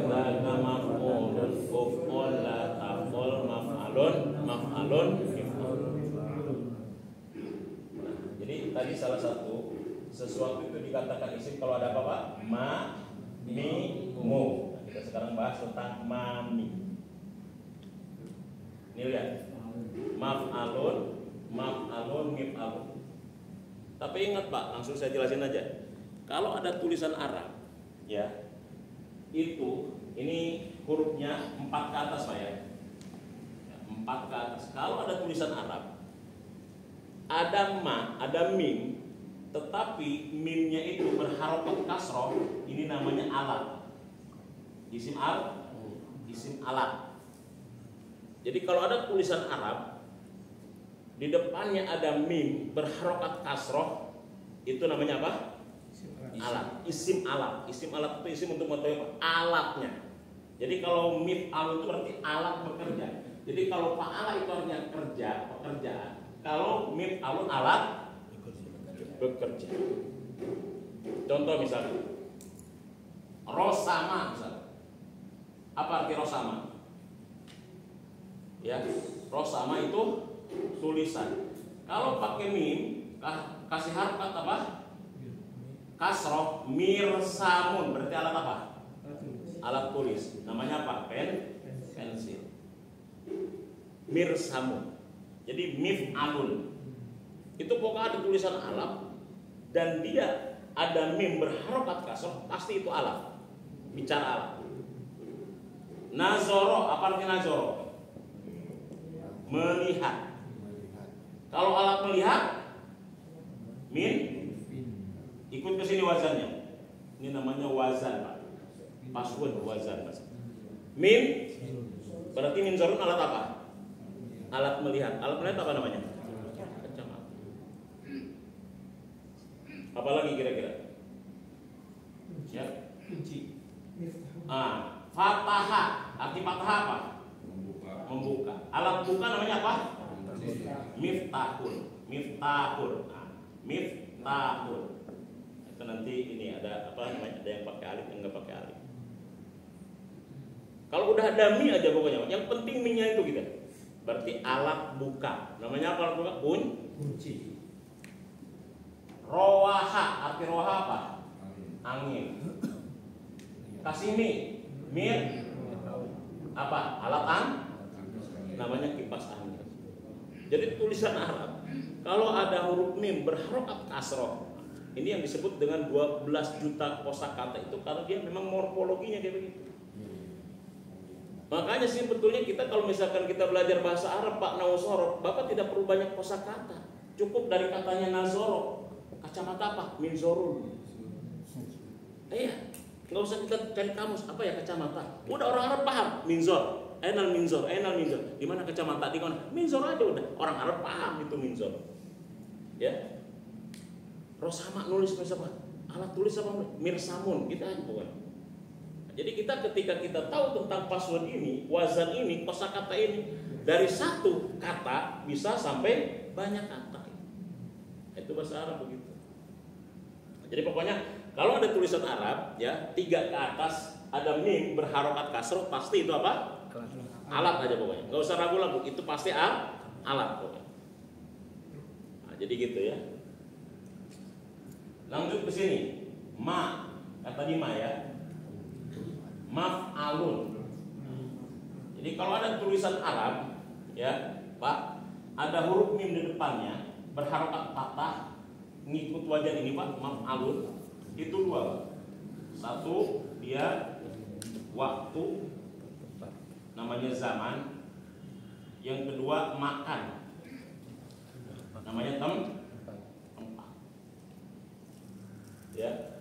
Dzaka maf'ulun uf'ul la taf'ul maf'alun maf'alun mif'alun. Jadi tadi salah satu sesuatu itu dikatakan isim kalau ada apa Pak? Ma, mi, mu. Kita sekarang bahas tentang mami. Ini lihat, maf'alun, mif'alun. Tapi ingat Pak, langsung saya jelasin aja. Kalau ada tulisan Arab, ya, itu ini hurufnya 4 ke atas Pak ya. 4 ke atas. Kalau ada tulisan Arab, ada ma, ada mim, tetapi mimnya itu berharokat kasroh, ini namanya alat. Isim alat. Jadi kalau ada tulisan Arab di depannya ada mim berharokat kasroh, itu namanya apa? Alat. Isim alat. Isim alat itu isim untuk mengetahui apa? Alatnya. Jadi kalau mif'al itu berarti alat bekerja. Jadi kalau fa'ala itu artinya kerja, pekerjaan. Kalau mif'alun alat bekerja. Contoh misalnya Rosama misalnya. Apa arti Rosama? Ya, Rosama itu tulisan. Kalau pakai mim, kasih harokat apa? Kasroh, mirsamun berarti alat apa? Alat tulis. Namanya apa? Pensil. Mirsamun. Jadi mif'alun. Itu pokoknya ada tulisan alat dan dia ada mim berharokat kasroh, pasti itu alat. Bicara alat. Nazoro, apa artinya nazoro? Melihat. Kalau alat melihat, min, ikut ke sini wazannya. Ini namanya wazan Pak. Password wazan Pak. Min, berarti min zorun alat apa? Alat melihat. Alat melihat apa namanya? Kacamata. Apa lagi kira-kira? Ya. Kunci. Fataha. Arti fataha apa? Membuka. Alat buka namanya apa? Miftahun. Miftahun. Miftahun. Itu nanti ini ada apa namanya? Ada yang pakai alif, yang nggak pakai alif. Kalau udah ada mi aja pokoknya. Yang penting mi-nya itu gitu. Berarti alat buka. Namanya apa alat buka? Kunci. Rowaha, arti rowaha apa? Angin. Kasimi, mir, apa? Alat namanya kipas angin. Jadi tulisan Arab kalau ada huruf mim berharokat kasroh, ini yang disebut dengan 12 juta kosakata itu karena dia memang morfologinya kayak begitu. Makanya sih betulnya kita kalau misalkan kita belajar bahasa Arab Pak Nausoro, Bapak tidak perlu banyak kosakata, cukup dari katanya nazoro, kacamata apa? Minzorun. Iya, nggak usah kita cari kamus apa ya kacamata. Udah orang Arab paham minzor. Enal minzor. Di mana kacamata? Di mana? Minzor aja udah. Orang Arab paham itu minzor. Ya. Rosama nulis apa? Alat tulis apa? Mirsamun. Kita aja bukan. Jadi kita ketika kita tahu tentang password ini, wazan ini, kosakata ini, dari satu kata bisa sampai banyak kata. Itu bahasa Arab begitu. Jadi pokoknya kalau ada tulisan Arab ya 3 ke atas ada mim berharokat kasroh pasti itu apa? Alat aja pokoknya. Nggak usah ragu-ragu itu pasti alat pokoknya. Nah, jadi gitu ya. Lanjut ke sini. Ma kata di ma ya. Maf'alun. Jadi kalau ada tulisan Arab ya, Pak, ada huruf mim di depannya berharokat patah ngikut wajan ini Pak, maf'alun. Itu 2. Satu dia waktu namanya zaman. Yang kedua makan namanya tempat. Ya.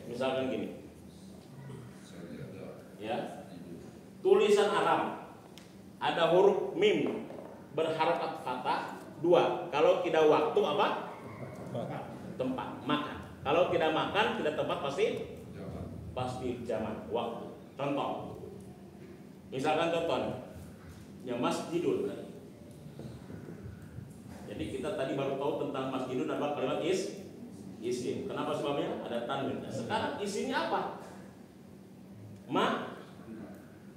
Misalkan gini. Ya. Tulisan Arab ada huruf mim berharokat fathah 2. Kalau tidak waktu apa? Tempat, makan. Kalau tidak makan, tidak tempat pasti zaman, waktu. Contoh. Misalkan contoh ya masjidun. Jadi kita tadi baru tahu tentang masjidun apa kalimat isim. Kenapa sebabnya? Ada tanwin. Sekarang isinya apa?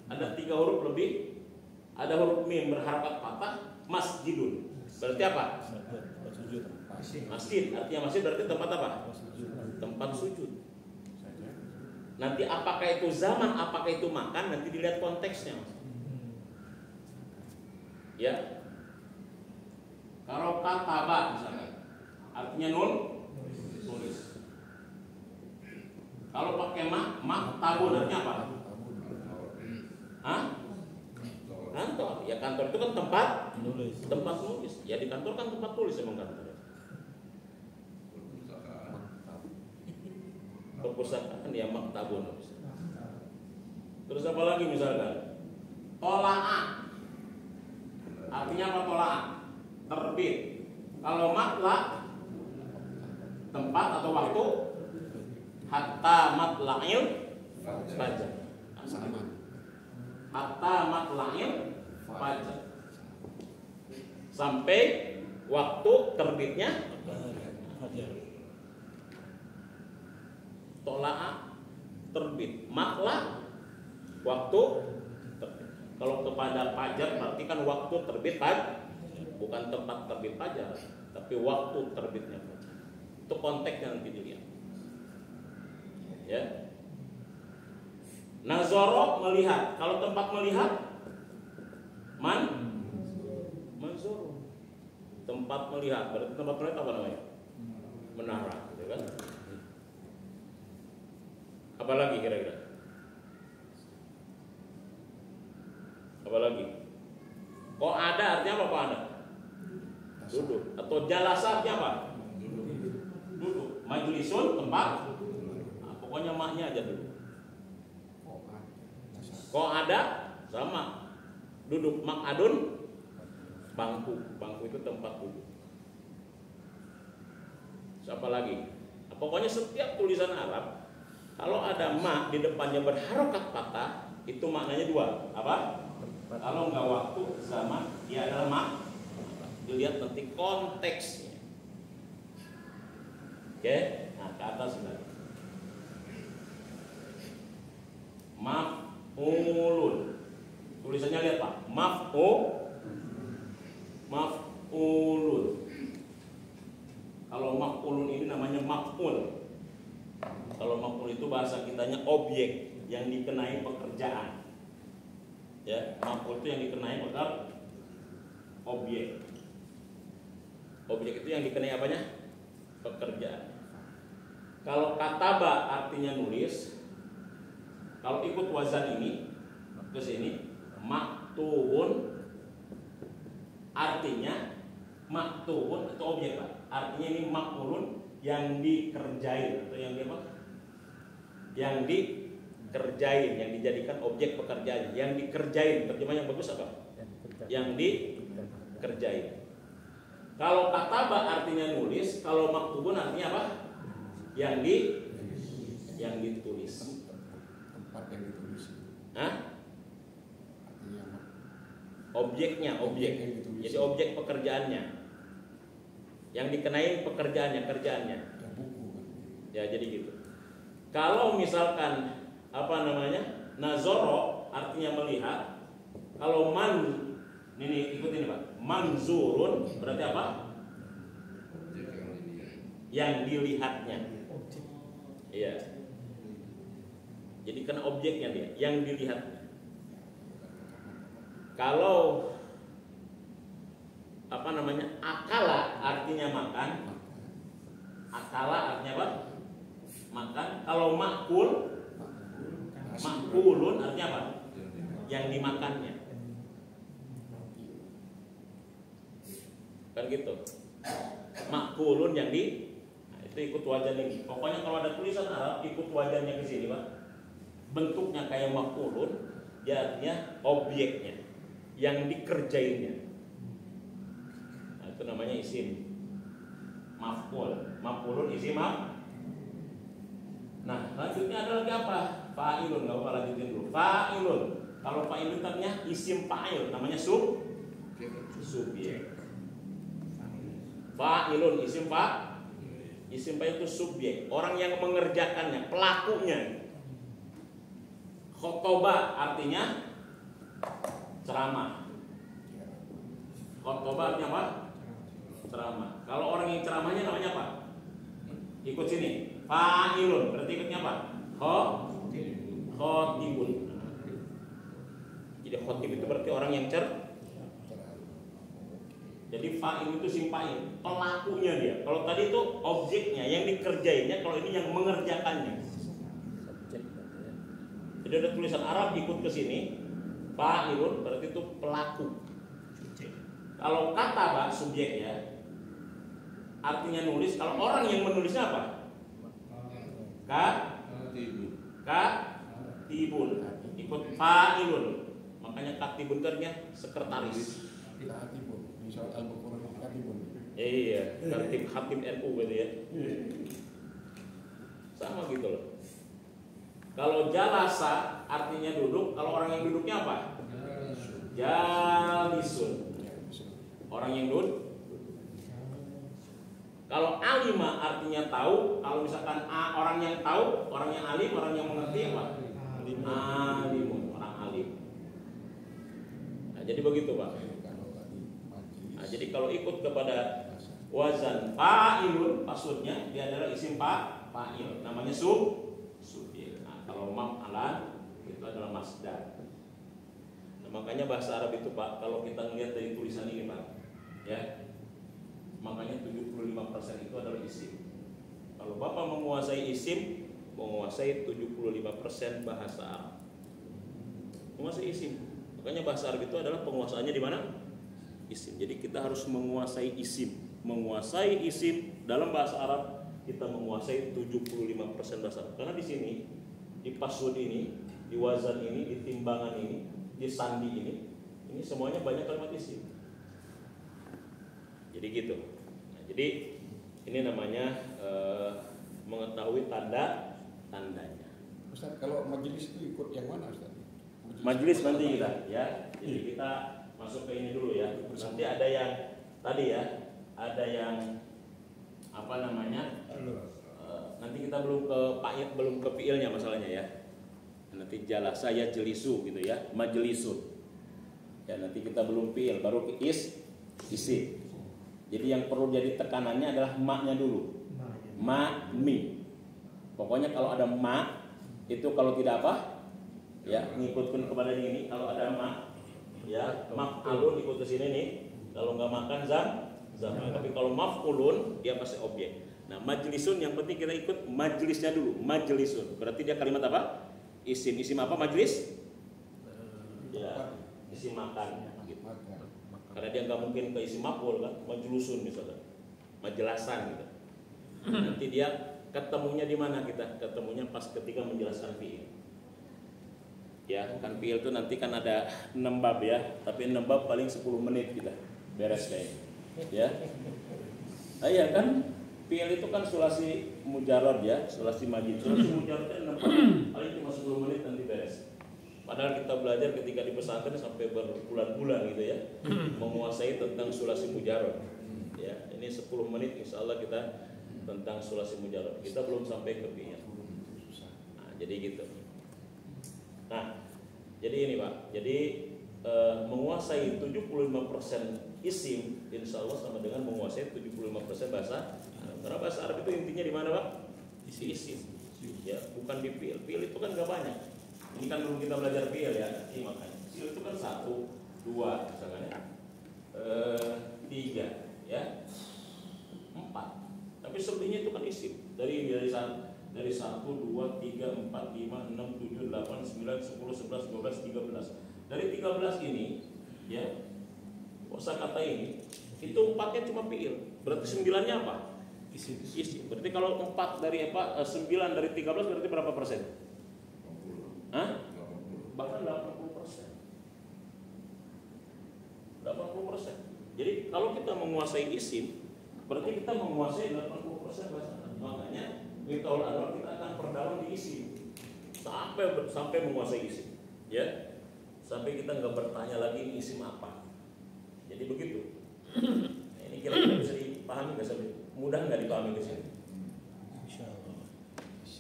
Ada 3 huruf lebih. Ada huruf mim berharokat fathah, masjidun. Berarti apa? Masjid. Artinya masjid berarti tempat apa? Tempat sujud. Nanti apakah itu zaman, apakah itu makan, nanti dilihat konteksnya. Ya. Kalau kataba misalnya, artinya tulis. Kalau pakai maktabun artinya apa? Kantor. Ya kantor itu kan tempat nulis. Ya di kantor kan tempat tulis emang kantor. Perpustakaan ya maktabun. Terus apa lagi misalkan? Tolaa. Artinya apa tolaa? Terbit. Kalau matla tempat atau waktu, hatta matla'il fajar. Hatta matla'il fajar. Sampai waktu terbitnya fajar. Tolaa terbit, matla waktu terbit. Kalau kepada fajar berarti kan waktu terbit fajar, bukan tempat terbit fajar, tapi waktu terbitnya fajar. Itu konteksnya nanti dilihat. Ya. Nazoro melihat. Kalau tempat melihat manzoro. Tempat melihat. Berarti tempat melihat apa namanya? Menara, gitu kan? Apalagi kira-kira? Apalagi? Kok ada artinya apa kok ada? Duduk. Atau jalasa artinya apa? Duduk. Majlisun tempat. Nah, pokoknya maknya aja dulu. Kok ada sama. Duduk. Makadun bangku. Bangku itu tempat duduk. Siapa lagi? Pokoknya setiap tulisan Arab kalau ada ma di depannya berharokat patah, itu maknanya 2. Apa? Kalau nggak waktu sama, dia adalah ma. Dilihat nanti konteksnya. Oke? Nah, ke atas lagi. Maf'ulun. Tulisannya lihat Pak. Maf'ulun. Kalau maf'ulun ini namanya maf'ul. Kalau maf'ul itu bahasa kitanya objek yang dikenai pekerjaan. Ya, maf'ul itu yang dikenai objek. Objek itu yang dikenai apanya? Pekerjaan. Kalau kataba artinya nulis, kalau ikut wazan ini ke sini, maktubun artinya maktubun itu objek, Pak. Artinya ini maf'ulun yang dikerjain atau yang apa? Yang dikerjain, yang dijadikan objek pekerjaan, yang dikerjain. Terjemah yang bagus apa? Yang dikerjain. Kalau kataba artinya nulis, kalau maktubun artinya apa? Yang ditulis. Tempat yang ditulis. Hah? Artinya apa? Objeknya, objek. Yang ditulis. Jadi objek pekerjaannya. Yang dikenai pekerjaannya, kerjaannya. Ya, buku kan. Ya, jadi gitu. Kalau misalkan apa namanya? Nazoro artinya melihat. Kalau ini ikut ini, Pak. Manzurun berarti apa? Yang dilihatnya. Iya. Jadi kan objeknya dia, yang dilihatnya. Kalau apa namanya? Akala artinya makan. Akala artinya apa? Makan. Kalau makul, makulun artinya apa? Yang dimakannya. Kan gitu. Makulun yang nah, itu ikut wajan ini. Pokoknya kalau ada tulisan Arab ikut wajannya ke sini, Pak. Bentuknya kayak makulun, dia artinya objeknya yang dikerjainnya. Nah, itu namanya isim maf'ul. Maf'ulun isim Nah, lanjutnya ada lagi apa? Fa'ilun, enggak apa lanjutin dulu. Fa'ilun. Kalau fa'ilun artinya isim fa'il, namanya subjek. Fa'ilun isim fa'il itu subjek, orang yang mengerjakannya, pelakunya. Khotoba artinya ceramah. Khotoba artinya apa? Ceramah. Kalau orang yang ceramahnya namanya apa? Ikut sini. Fa'ilun berarti ikutnya apa? Khotibun. Jadi khotib itu berarti orang yang Jadi fa'il itu simpa'il, pelakunya dia. Kalau tadi itu objeknya, yang dikerjainnya. Kalau ini yang mengerjakannya. Jadi ada tulisan Arab ikut ke sini, fa'ilun berarti itu pelaku. Kalau kataba subjeknya, artinya nulis. Kalau orang yang menulisnya apa? Katibun. Ikut fa'ilun. Makanya katibun artinya sekretaris. Katibun. Misal Al-Baqarah katibun. Iya, tertib hakim NU gitu ya. Sama gitu loh. Kalau jalasa artinya duduk, kalau orang yang duduknya apa? Jalisun. Orang yang duduk. Kalau alima artinya tahu, kalau misalkan orang yang tahu, orang yang alim, orang yang mengerti apa? Alimun, orang alim. Nah, jadi begitu, Pak. Nah, jadi kalau ikut kepada wazan fa'ilun, maksudnya dia adalah isim fa'il, namanya subjek. Nah, kalau maf'alan itu adalah masdar. Nah, makanya bahasa Arab itu, Pak, kalau kita lihat dari tulisan ini, Pak, ya, makanya 75% itu adalah isim. Kalau Bapak menguasai isim, menguasai 75% bahasa Arab. Menguasai isim. Makanya bahasa Arab itu adalah penguasaannya di mana? Isim. Jadi kita harus menguasai isim. Menguasai isim dalam bahasa Arab, kita menguasai 75% bahasa Arab. Karena di sini, di paswud ini, di wazan ini, di timbangan ini, di sandi ini semuanya banyak kalimat isim. Jadi gitu. Nah, jadi ini namanya mengetahui tandanya. Ustaz, kalau majelis itu ikut yang mana, Ustaz? Majelis nanti kita, ya. Jadi kita masuk ke ini dulu ya. Nanti ada yang tadi ya, ada yang apa namanya? Nanti kita belum ke fiilnya masalahnya ya. Nanti jalasa ya jelisu gitu ya, majelisun. Ya nanti kita belum fiil, baru isim. Jadi yang perlu jadi tekanannya adalah ma-nya dulu. Ma, mi. Pokoknya kalau ada ma itu kalau tidak apa? Ya, ngikutkan kepada ini. Kalau ada ma, ya, maf'ulun ikut ke sini nih. Kalau nggak makan zaman. Tapi kalau maf'ulun dia pasti objek. Nah, majlisun yang penting kita ikut majlisnya dulu. Majlisun. Berarti dia kalimat apa? Isim. Isim apa majlis? Ya, isim makan. Gitu. Karena dia nggak mungkin ke isim maf'ul kan? Majlusun misalnya. Majelasan gitu. Nanti dia ketemunya di mana kita? Ketemunya pas ketika menjelaskan fi'il. Ya, kan fi'il itu nanti kan ada 6 bab ya, tapi 6 bab paling 10 menit kita beres kayaknya. Ya. Ah, iya kan? Fi'il itu kan sulasi mujarrad ya, sulasi majid. Sulasi mujarrad itu 6 bab, paling cuma 10 menit nanti beres. Padahal kita belajar ketika di pesantren sampai berbulan-bulan gitu ya, menguasai tentang sulasi mujarrad. Ya, ini 10 menit insyaallah kita tentang sulasi mujarrad. Kita belum sampai ke fi'il. Nah, jadi gitu. Nah, jadi ini Pak. Jadi menguasai 75% isim insyaallah sama dengan menguasai 75% bahasa Arab. Karena bahasa Arab itu intinya di mana Pak? Isim. Ya, bukan di fi'il. Fi'il itu kan gak banyak. Ini kan belum kita belajar fi'il ya. Ini makanya. Fi'il itu kan 1, 2 misalkan ya. 3 ya. 4. Tapi sebenarnya itu kan isim. Dari 1, 2, 3, 4, 5, 6, 7, 8, 9, 10, 11, 12, 13. Dari 13 ini ya, kosakata ini itu 4-nya cuma fi'il. Berarti 9-nya apa? Isim. Berarti kalau 4 dari 9 dari 13 berarti berapa persen? 80. Hah? Bahkan 80%. 80%. Jadi kalau kita menguasai isim, berarti kita menguasai 80% bahasa Arab. Makanya Miftaul Anwar kita akan perdalam di isim sampai menguasai isim, ya, sampai kita nggak bertanya lagi ini isim apa. Jadi begitu. Nah, ini kira-kira bisa dipahami nggak sampai? Mudah nggak dipahami ke sini? Insyaallah.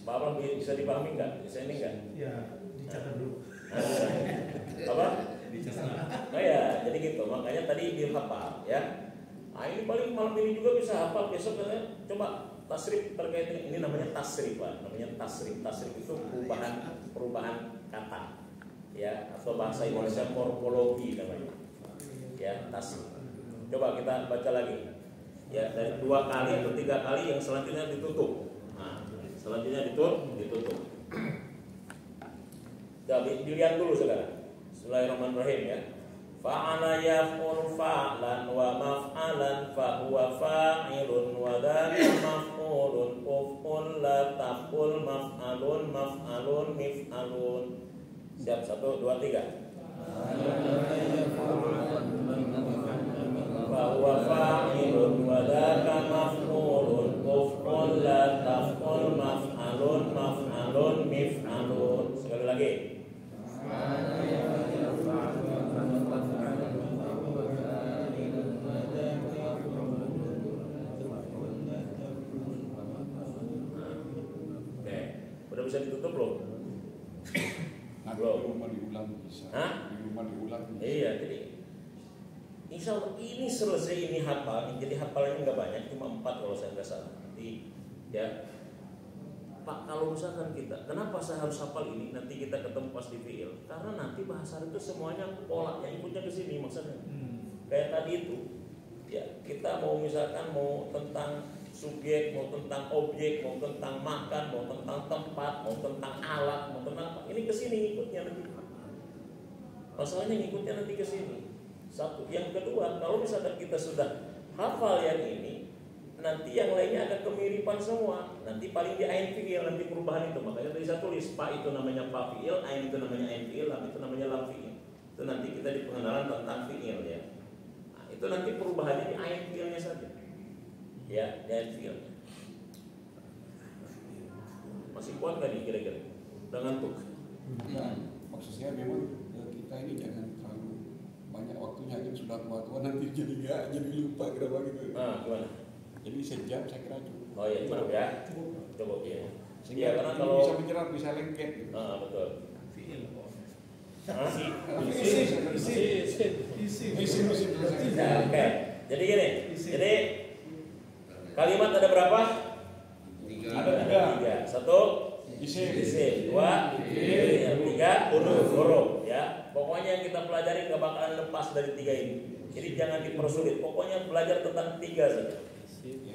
Bapak bisa dipahami nggak? Bisa ini nggak? Ya, dicatat dulu. Apa? Dicatat. Nah ya, jadi gitu. Makanya tadi dihafal, ya. Nah, ini paling malam ini juga bisa hafal, besok katanya coba tasrif terkait ini namanya tasrif Pak, namanya tasrif. Tasrif itu perubahan kata, ya, atau bahasa Indonesia morfologi namanya, ya, tasrif. Coba kita baca lagi, ya, dari 2 kali atau 3 kali yang selanjutnya ditutup. Nah, selanjutnya ditutup. Jadi dilihat dulu sekarang. Bismillahirrahmanirrahim ya. Fa'ala yaf'ul fa'lan wa maf'alan fa huwa fa'ilun wa dzaka maf'ulun uf'ul la taqul maf'alun maf'alun mif'alun. Siap 1 2 3. Fa huwa fa'ilun wa dzaka maf'ulun uf'ul la taqul maf'alun maf'alun mif'alun. Sekali lagi. Bisa ditutup belum? Belum. Di rumah diulang bisa. Hah? Di rumah diulang bisa. Iya, jadi insya Allah ini selesai ini hafal. Jadi hafalannya nggak banyak, cuma 4 kalau saya nggak salah. Nanti ya Pak, kalau misalkan kita, kenapa saya harus hafal ini? Nanti kita ketemu pas di fi'il. Karena nanti bahasa itu semuanya pola yang ikutnya ke sini maksudnya. Kayak tadi itu, ya kita mau misalkan mau tentang subjek, mau tentang objek, mau tentang makan, mau tentang tempat, mau tentang alat, mau tentang apa. Ini kesini ngikutnya nanti. Masalahnya ngikutnya nanti kesini. Satu. Yang kedua, kalau misalkan kita sudah hafal yang ini, nanti yang lainnya ada kemiripan semua. Nanti paling di ain fi'il nanti perubahan itu. Makanya tadi saya tulis fa itu namanya fa fi'il, ain itu namanya ain fi'il, lam itu namanya lam fi'il. Itu nanti kita di pengenalan tentang fi'il ya. Nah, itu nanti perubahannya di ain fi'ilnya saja. Ya, dan fi'il. Masih kuat gak nih kira-kira? Udah ngantuk? Nah, maksud saya memang kita ini jangan terlalu banyak waktunya, kan sudah tua-tua nanti jadi lupa kira-kira gitu. Nah, gimana? Jadi sejam saya kira cukup. Oh iya, cukup ya. Cukup ya. Sehingga karena ini kalau bisa menyerap, bisa lengket gitu. Ah, betul. Fi'il kok. Hah? Isi. Ya, oke. Jadi gini, jadi kalimat ada berapa? Ada tiga. Satu isim, dua tiga huruf ya. Pokoknya yang kita pelajari gak bakalan lepas dari tiga ini. Jadi jangan dipersulit. Pokoknya belajar tentang tiga saja.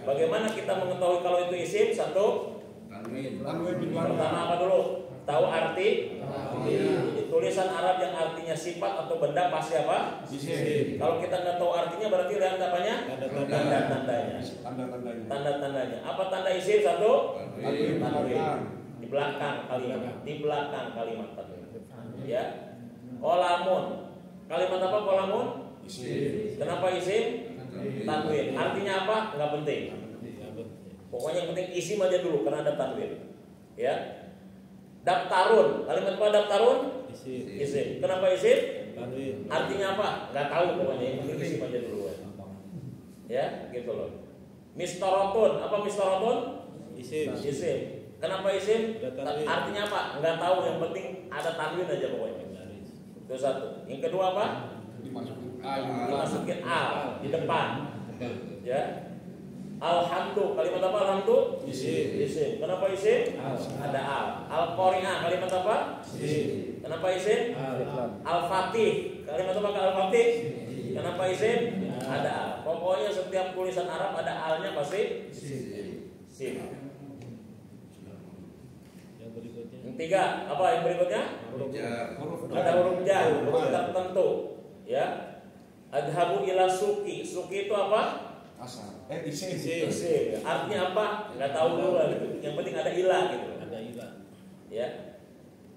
Bagaimana kita mengetahui kalau itu isim? Satu, pertama apa dulu? Tahu arti? Tulisan Arab yang artinya sifat atau benda pasti apa? Kalau kita nggak tahu artinya berarti lihat apanya? Tanda-tandanya. Tanda-tandanya. Apa tanda isim? Satu, tanwin. Di belakang kalimat. Ya. Qolamun. Kalimat apa qolamun? Kenapa isim? Tanwin. Artinya apa? Nggak penting. Pokoknya yang penting isim aja dulu karena ada tanwin. Ya. Daftarun. Kalimat apa daftarun? Isim. Kenapa isim? Artinya apa? Nggak tahu pokoknya. Yang penting isim aja dulu. Ya, gitu loh. Mistorotun. Apa mistorotun? Isim. Kenapa isim? Artinya apa? Nggak tahu. Yang penting ada tanwin aja pokoknya. Itu satu. Yang kedua apa? Dimasukin al di depan. Ya. Alhamdu. Kalimat apa alhamdu? Isim. Kenapa isim? Ada al. Al-Qari'ah. Kalimat apa? Isim. Kenapa isim? Al-Fatih. Kalimat apa al-Fatih? Kenapa isim? Ada al. Pokoknya setiap tulisan Arab ada alnya pasti isim. Yang tiga, apa yang berikutnya? Ada huruf jar, huruf tertentu. Ya. Adhabu ila suki. Suki itu apa? Asal. Isim. Artinya apa? Nggak tahu dulu lah gitu. Yang penting ada ilah gitu. Ada ilah. Ya.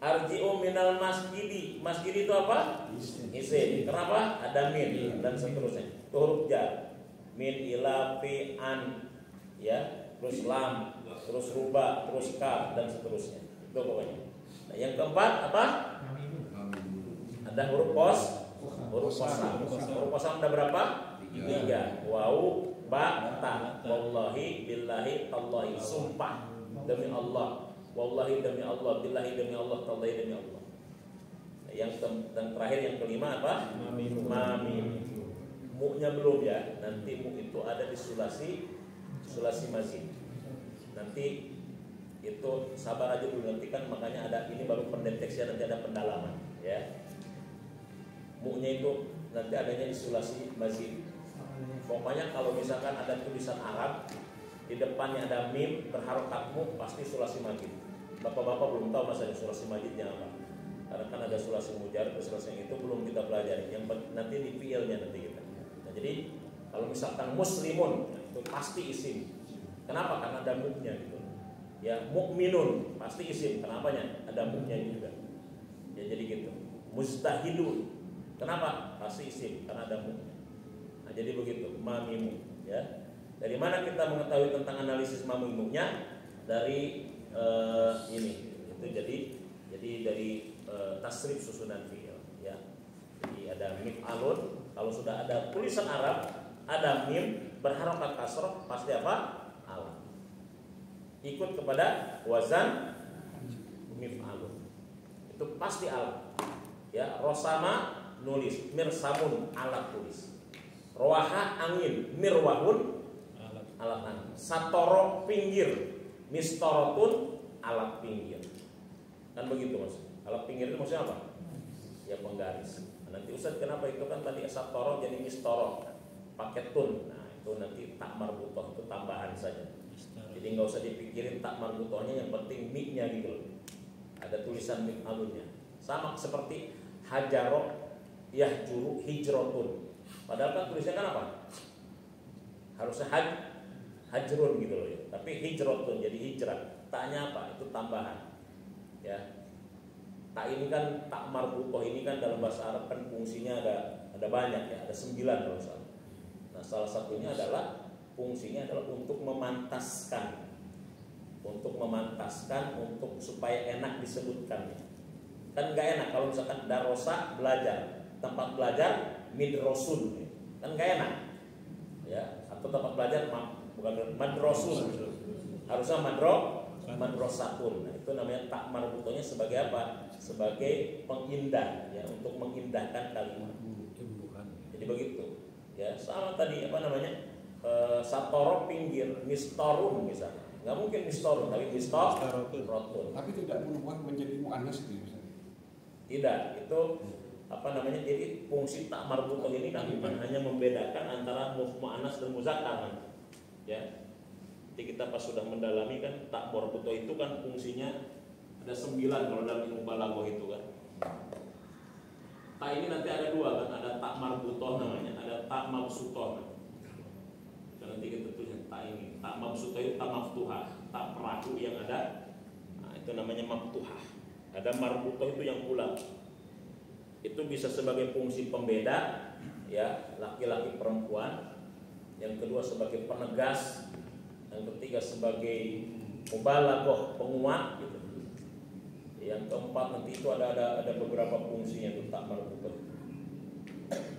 Arji'u minal masjidi. Masjid itu apa? Isim. Kenapa? Ada min dan seterusnya. Itu huruf jar. Min, ila, fi, an. Ya. Terus lam, terus ruba, terus kaf dan seterusnya. Itu pokoknya. Nah, yang keempat apa? Ada huruf kos. Huruf kosam. Huruf kosam ada berapa? 3. Wau, ba, ta. Wallahi, billahi, tallahi. Sumpah demi Allah. Wallahi demi Allah, billahi demi Allah, tallahi demi Allah. Yang terakhir yang kelima apa? Mamim. Mu-nya belum ya. Nanti mu itu ada di sulasi mazid. Nanti itu sabar aja dulu, nanti kan makanya ada ini baru pendeteksian, nanti ada pendalaman ya. Mu-nya itu nanti adanya di sulasi mazid. Pokoknya kalau misalkan ada tulisan Arab di depannya ada mim berharokat mu, pasti sulasi mazid. Bapak-bapak belum tahu masalah sulasi mazidnya apa. Karena kan ada sulasi mujar, sulasi yang itu belum kita pelajari. Yang nanti di fiilnya nanti kita. Nah, jadi kalau misalkan muslimun itu pasti isim. Kenapa? Karena ada mu-nya gitu. Ya, mukminun pasti isim. Kenapanya? Ada mu-nya juga. Ya jadi gitu. Mustahidun. Kenapa? Pasti isim karena ada mu-nya. Nah, jadi begitu. Mamimu ya. Dari mana kita mengetahui tentang analisis mamimunya? Dari ini. Itu jadi dari tasrif susunan fiil ya. Jadi ada mif'alun. Kalau sudah ada tulisan Arab, ada mim berharokat kasroh, pasti apa? Al. Ikut kepada wazan mif'alun. Itu pasti al. Ya, rosama nulis, mirsamun alat tulis. Rowaha angin, mirwahun alat angin. Satoro pinggir, mistorotun alat pinggir. Kan begitu mas. Alat pinggir itu maksudnya apa? Ya penggaris. Nah, nanti Ustaz kenapa itu kan tadi satoro jadi mistoro pakai tun. Nah itu nanti tak marbutoh itu tambahan saja. Jadi nggak usah dipikirin tak marbutohnya, yang penting mi-nya gitu loh. Ada tulisan mi alunnya. Sama seperti hajaro yahjuru hijrotun. Padahal kan tulisnya kan apa? Harusnya hajrun gitu loh ya. Tapi hijrotun jadi hijrah. Taknya apa? Itu tambahan. Ya. Tak ini kan tak marbutoh ini kan dalam bahasa Arab kan fungsinya ada banyak ya, ada 9 kalau salah. Nah, salah satunya adalah fungsinya adalah untuk memantaskan. Untuk supaya enak disebutkan. Kan enggak enak kalau misalkan darosa belajar, tempat belajar midrosun. Kan enggak enak. Ya, atau tempat belajar bukan madrosun. Harusnya madrosatun. Nah, itu namanya tak marbutohnya sebagai apa? Sebagai pengindah ya, untuk mengindahkan kalimat. Jadi begitu. Ya, sama tadi apa namanya? Satoro pinggir, mistorun misalnya. Nggak mungkin mistorun, tapi mistorotun. Tapi tidak berubah menjadi muannas itu misalnya. Tidak, itu apa namanya? Jadi fungsi tak marbutoh ini kan bukan hanya membedakan antara muannas dan muzakkar. Ya. Jadi kita pas sudah mendalami kan tak marbutoh itu kan fungsinya ada 9 kalau dalam ilmu balaghah itu kan. Tak ini nanti ada 2 kan, ada tak marbutoh namanya, ada tak mabsutoh. Nanti kita tulis tak ini, tak mabsutoh itu tak maftuhah, tak perahu yang ada, nah, itu namanya maftuhah. Ada marbutoh itu yang ulang. Itu bisa sebagai fungsi pembeda, ya laki-laki perempuan. Yang kedua sebagai penegas, yang ketiga sebagai mubalaghah penguat gitu. Yang keempat nanti itu ada beberapa fungsinya itu tak marbutoh.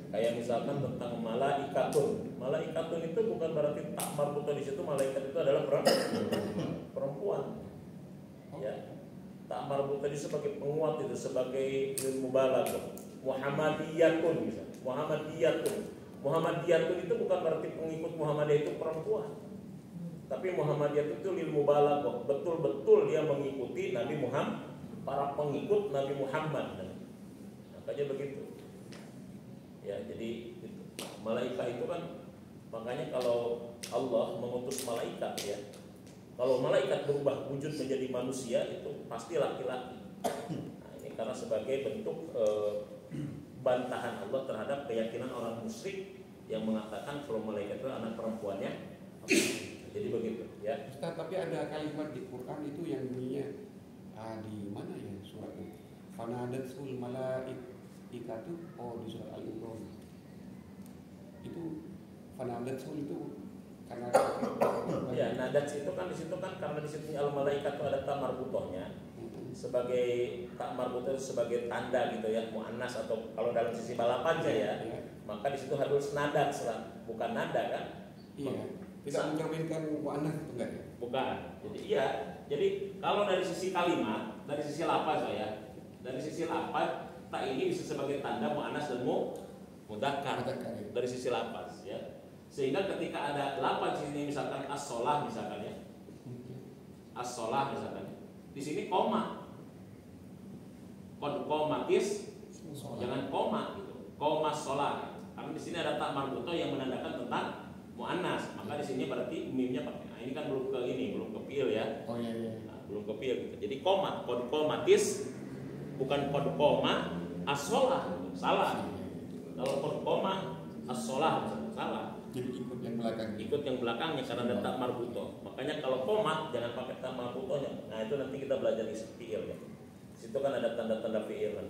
Kayak misalkan tentang malaikatun. Malaikatun itu bukan berarti tak marbutoh di situ malaikat itu adalah perempuan. Ya. Tak marbutoh itu sebagai penguat itu sebagai mubalaghah. Muhammadiyatun misalnya. Muhammadiyatun itu bukan berarti pengikut Muhammadiyah itu perempuan. Tapi Muhammadiyah itu lil mubalaghah, betul-betul dia mengikuti Nabi Muhammad, para pengikut Nabi Muhammad. Makanya begitu. Ya, jadi malaikat itu kan makanya kalau Allah mengutus malaikat ya. Kalau malaikat berubah wujud menjadi manusia itu pasti laki-laki. Nah, ini karena sebagai bentuk bantahan Allah terhadap keyakinan orang musyrik yang mengatakan kalau malaikat itu anak perempuannya. Jadi begitu ya. Ustaz, tapi ada kalimat di Quran itu yang bunyinya di mana ya surat itu? Fanadatul malaikatu di surat Al-Imran. Itu fanadatul itu karena ya nadat itu kan di situ kan karena di situ al-malaikat itu ada tak marbutohnya. Sebagai tak marbutoh sebagai tanda gitu ya, muannas atau kalau dalam sisi balapan ya. Maka di situ harus nadat bukan nada kan? Iya. Tidak mencerminkan muannas itu enggak ya? Bukan. Jadi iya. Jadi kalau dari sisi kalimat, dari sisi lafaz ya, dari sisi lafaz tak ini bisa sebagai tanda muannas dan mudzakkar dari sisi lafaz ya. Sehingga ketika ada lafaz di sini misalkan as-shalah misalkan ya. As-shalah misalkan. Di sini koma. Komatis jangan koma gitu. Koma shalah. Karena di sini ada tak marbutoh yang menandakan tentang muannas, maka di sini berarti mimnya pakai. Nah, ini kan belum ke ini, belum ke fiil ya. Oh iya. Nah, belum ke fiil gitu. Jadi koma, kod komatis bukan kod koma as-shalah, salah. Kalau kod koma as-shalah salah. Jadi ikut yang belakang. Ikut yang belakangnya karena ada tak marbutoh. Makanya kalau koma jangan pakai tak marbutohnya. Nah, itu nanti kita belajar di fiil ya. Situ kan ada tanda-tanda fiil kan.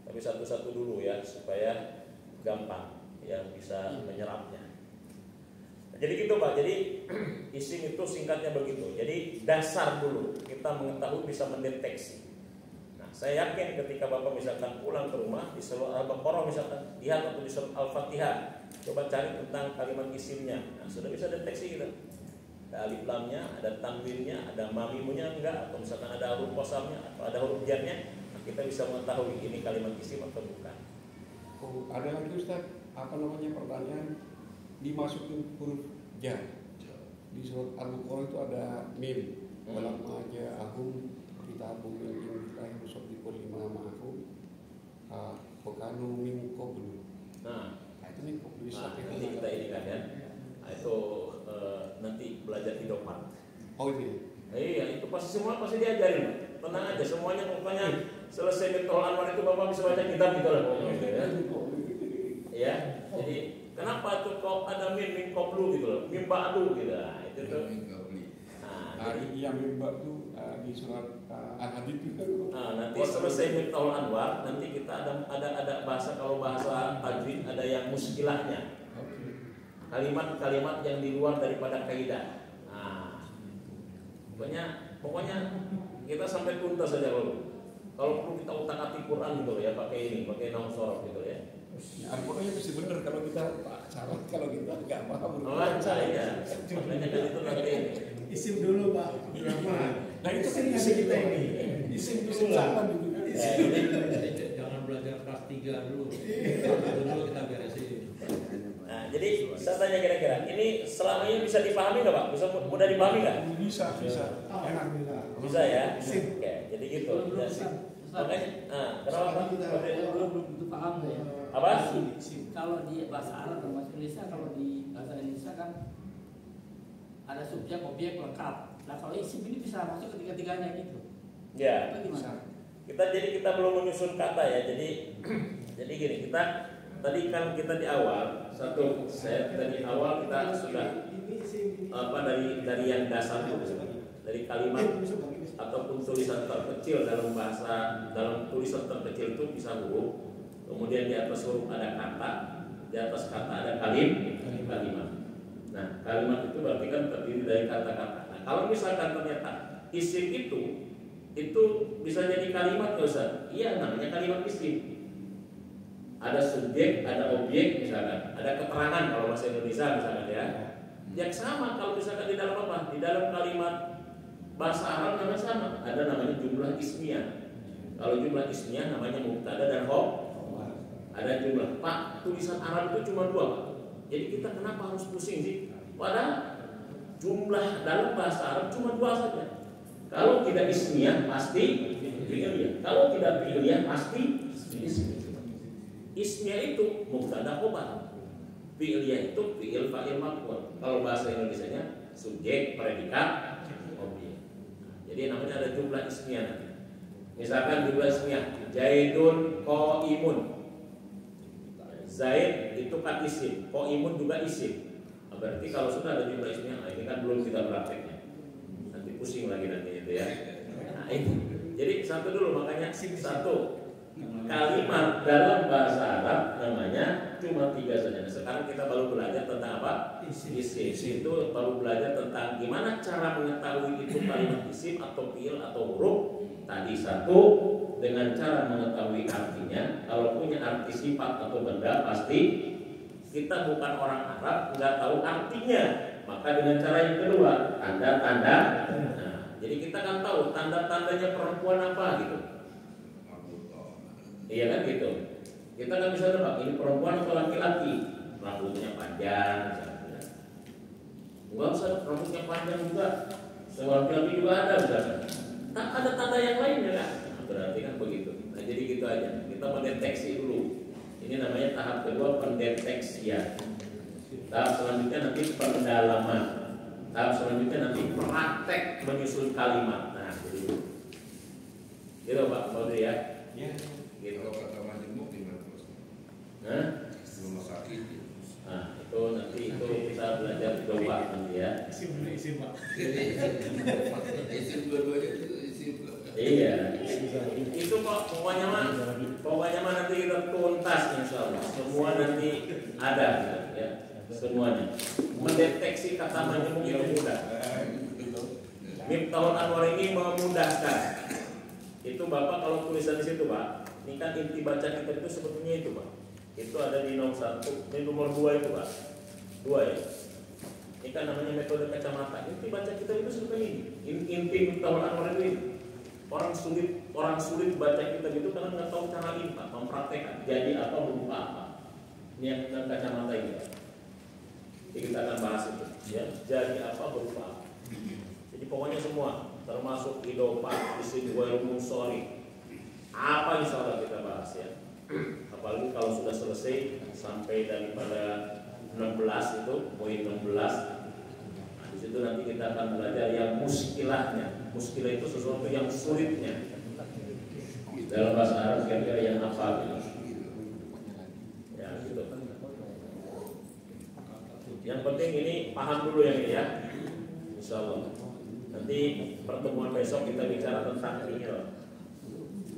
Tapi satu-satu dulu ya supaya gampang yang bisa menyerapnya. Jadi gitu Pak, jadi isim itu singkatnya begitu. Jadi dasar dulu kita mengetahui bisa mendeteksi. Nah saya yakin ketika Bapak misalkan pulang ke rumah di surah Al-Baqarah misalkan lihat atau di surah Al-Fatihah, coba cari tentang kalimat isimnya. Nah sudah bisa deteksi kita. Ada alif lamnya, ada tanwinnya, ada mamimunya enggak, atau misalkan ada huruf qasamnya atau ada huruf jarnya. Nah, kita bisa mengetahui ini kalimat isim atau bukan. Oh, ada lagi Ustaz, pertanyaan dimasukin huruf jar. Di surat Al-Baqarah itu ada mim. Walam aja ahum kitabum min indillahi musaddiqul lima ma'ahum. Wakanu min qablu. Nah, itu min qablu bisa nanti kita ini kan ya. Nah, itu nanti belajar hidopan. Oh ini. Iya, itu pasti semua pasti diajarin. Tenang aja semuanya pokoknya selesai Miftahul Anwar itu Bapak bisa baca kitab gitu lah pokoknya ya. Ya, jadi kenapa tuh kok ada min qablu gitu loh, min ba'du gitu. Nah, itu tuh. Nah, yang min ba'du di surat Al-Hadid juga. Nah, nanti selesai Miftahul Anwar, nanti kita ada bahasa kalau bahasa tajwid ada yang muskilahnya. Kalimat-kalimat yang di luar daripada kaidah. Nah, pokoknya kita sampai tuntas saja dulu. Kalau perlu kita utak-atik Quran gitu ya, pakai naum sorof gitu ya. Pokoknya mesti benar kalau kita salah, kalau kita nggak paham. Makanya kan itu nanti isim dulu Pak. Nah itu kan isim kita ini. Isim lah. Jangan belajar kelas 3 dulu. Dulu kita beresin. Saya tanya kira-kira, ini selama ini bisa dipahami nggak Pak? Bisa mudah dipahami nggak? Bisa. Enak. Bisa ya? Oke, jadi gitu. Makanya, kenapa Pak? Belum tentu paham ya. Apa? Kalau di bahasa Arab dan bahasa Indonesia, kalau di bahasa Indonesia kan ada subjek, objek, lengkap. Nah kalau isim ini bisa masuk ketiga-tiganya gitu. Ya. Itu gimana? Kita belum menyusun kata ya. Jadi gini, kita tadi kan kita di awal tadi awal kita sudah dari yang dasar itu dari kalimat ataupun tulisan terkecil dalam tulisan terkecil itu bisa huruf, kemudian di atas huruf ada kata, di atas kata ada kalimat. Nah, kalimat itu berarti kan terdiri dari kata-kata. Nah, kalau misalkan ternyata isim itu bisa jadi kalimat nggak usah? Iya, namanya kalimat isim. Ada subjek, ada objek misalkan, ada keterangan kalau bahasa Indonesia misalkan ya. Yang sama kalau misalkan di dalam apa? Di dalam kalimat bahasa Arab namanya sama. Ada namanya jumlah ismiyah. Kalau jumlah ismiyah namanya mubtada dan khobar. Ada jumlah. Pak, tulisan Arab itu cuma 2 Pak. Jadi kita kenapa harus pusing sih? Padahal jumlah dalam bahasa Arab cuma 2 saja. Kalau tidak ismiyah pasti fi'liyah. Kalau tidak fi'liyah pasti ismiyah. Ismiyah itu mubtada khobar. Fi'liyah itu fi'il fa'il maf'ul. Kalau bahasa Indonesianya subjek, predikat, objek. Jadi namanya ada jumlah ismiyah. Misalkan jumlah ismiyah Zaidun qaimun. Zaid itu kan isim, qaimun juga isim. Berarti kalau sudah ada jumlah ismiyah, ini kan belum kita prakteknya. Nanti pusing lagi itu ya. Nah, itu. Jadi satu dulu, makanya satu kalimat dalam bahasa Arab namanya cuma 3 saja. Sekarang kita baru belajar tentang apa? Isim. Itu baru belajar tentang gimana cara mengetahui itu kalimat isim atau fi'il atau huruf. Tadi satu, dengan cara mengetahui artinya. Kalau punya arti sifat atau benda pasti kita bukan orang Arab, nggak tahu artinya. Maka dengan cara yang kedua, tanda-tanda. Nah, jadi kita kan tahu tanda-tandanya perempuan apa gitu. Iya kan gitu. Kita kan bisa nebak ini perempuan atau laki-laki. Rambutnya panjang misalnya. Enggak usah rambutnya panjang juga. Laki-laki juga ada misalnya. Tak ada tanda yang lainnya kan. Nah, berarti kan begitu. Nah jadi gitu aja. Kita mendeteksi dulu. Ini namanya tahap kedua, pendeteksian. Tahap selanjutnya nanti pendalaman. Tahap selanjutnya nanti praktek menyusun kalimat. Nah jadi gitu Pak Maudri ya. Gitu. Kalau kata majemuk gimana Bos? Rumah sakit. Nah, itu nanti kita belajar di domba nanti ya. Isim Pak. Isim dua-duanya itu isim. Iya. Itu kok pokoknya mah nanti kita tuntas insyaallah. Semua nanti ada ya. Semuanya. Mendeteksi kata majemuk itu mudah. Miftahul Anwar ini memudahkan. Itu Bapak kalau tulisan di situ Pak. Ini kan inti baca kita itu sebetulnya itu Pak. Itu ada di nomor 1, ini nomor 2 itu Pak. 2 ya. Ini kan namanya metode kacamata. Inti baca kita itu sebetulnya ini. Inti Miftahul Anwar ini. Orang sulit baca kita gitu karena nggak tahu cara ini Pak, mempraktekkan. Jadi apa berupa apa. Ini yang dengan kacamata ini Pak. Jadi kita akan bahas itu. Ya. Jadi apa berupa apa. Jadi pokoknya semua termasuk idopa, isim ghairul munsharif. Apa insya Allah kita bahas ya. Apalagi kalau sudah selesai sampai daripada 16 itu, poin 16. Nah, di situ nanti kita akan belajar yang muskilahnya. Muskilah itu sesuatu yang sulitnya. Dalam bahasa Arab kira-kira yang apa gitu. Ya gitu. Yang penting ini paham dulu yang ini ya. Insya Allah. Nanti pertemuan besok kita bicara tentang ini loh.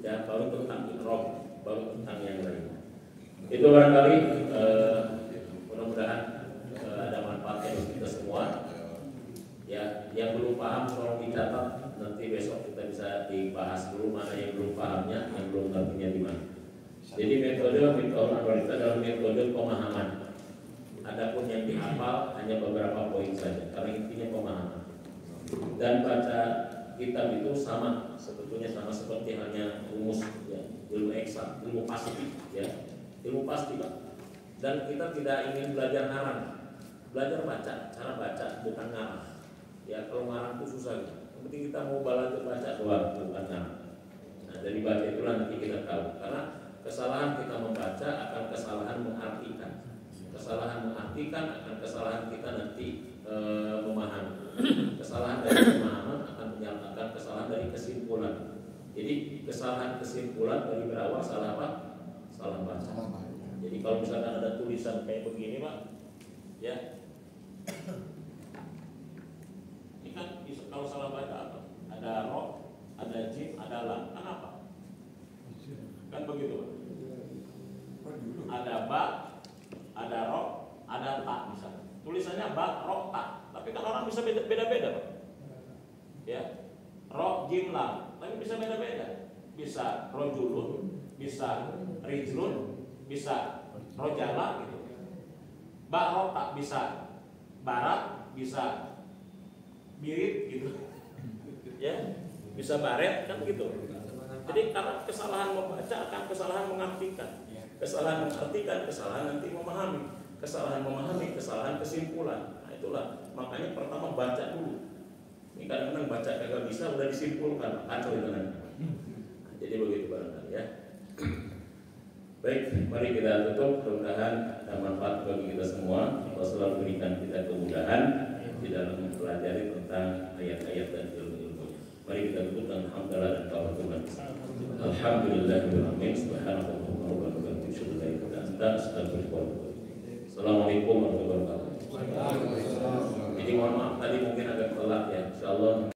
Ya, baru tentang ikhraj, baru tentang yang lain. Itu barangkali mudah-mudahan ada manfaatnya untuk kita semua. Ya, yang belum paham tolong dicatat. Nanti besok kita bisa dibahas dulu mana yang belum pahamnya, yang belum ngertinya di mana. Jadi metode Miftahul Anwar itu adalah metode pemahaman. Adapun yang dihafal hanya beberapa poin saja, karena intinya pemahaman. Dan baca kitab itu sama, sebetulnya sama seperti halnya rumus ya, ilmu eksak, ilmu pasti ya, ilmu pasti Pak. Dan kita tidak ingin belajar ngarang, belajar baca, cara baca bukan ngarang. Ya kalau ngarang itu susah. Yang penting kita mau belajar baca doang, bukan ngarang. Nah dari baca itulah nanti kita tahu. Karena kesalahan kita membaca akan kesalahan mengartikan. Kesalahan mengartikan akan kesalahan kita nanti memahami. Kesalahan dari pemahaman akan menyatakan kesalahan dari kesimpulan. Jadi kesalahan kesimpulan dari berawal salah apa? Salah baca. Jadi kalau misalkan ada tulisan kayak begini Pak, ya ini kan kalau salah baca apa? Ada ro, ada jim, ada lam, kan apa? Kan begitu Pak. Ada ba, ada ro, ada ta misalnya. Tulisannya ba, ro, ta. Tapi kan orang bisa beda-beda Pak. Ya, ro, jim, lam. Tapi bisa beda-beda. Bisa rojulun, bisa rijlun, bisa rojala gitu. Ba, ro, ta bisa barat, bisa birit gitu. Ya, bisa baret kan gitu. Jadi karena kesalahan membaca akan kesalahan mengartikan. Kesalahan mengartikan, kesalahan nanti memahami. Kesalahan memahami, kesalahan kesimpulan. Nah itulah, makanya pertama baca dulu. Ini kadang-kadang baca kagak bisa, udah disimpulkan, kacau itu nanti. Nah, jadi begitu barangkali ya. Baik, mari kita tutup. Mudah-mudahan ada manfaat bagi kita semua. Allah selalu berikan kita kemudahan di dalam mempelajari tentang ayat-ayat dan ilmu-ilmunya. Mari kita tutup dengan hamdalah dan tawakal. Alhamdulillahirobbilalamin. Subhanallahumma wa bihamdihi, asyhadu an la ilaha illa anta, astaghfiruka wa atubu ilaik. Assalamualaikum warahmatullahi wabarakatuh. Jadi mohon maaf tadi mungkin agak telat ya. Insyaallah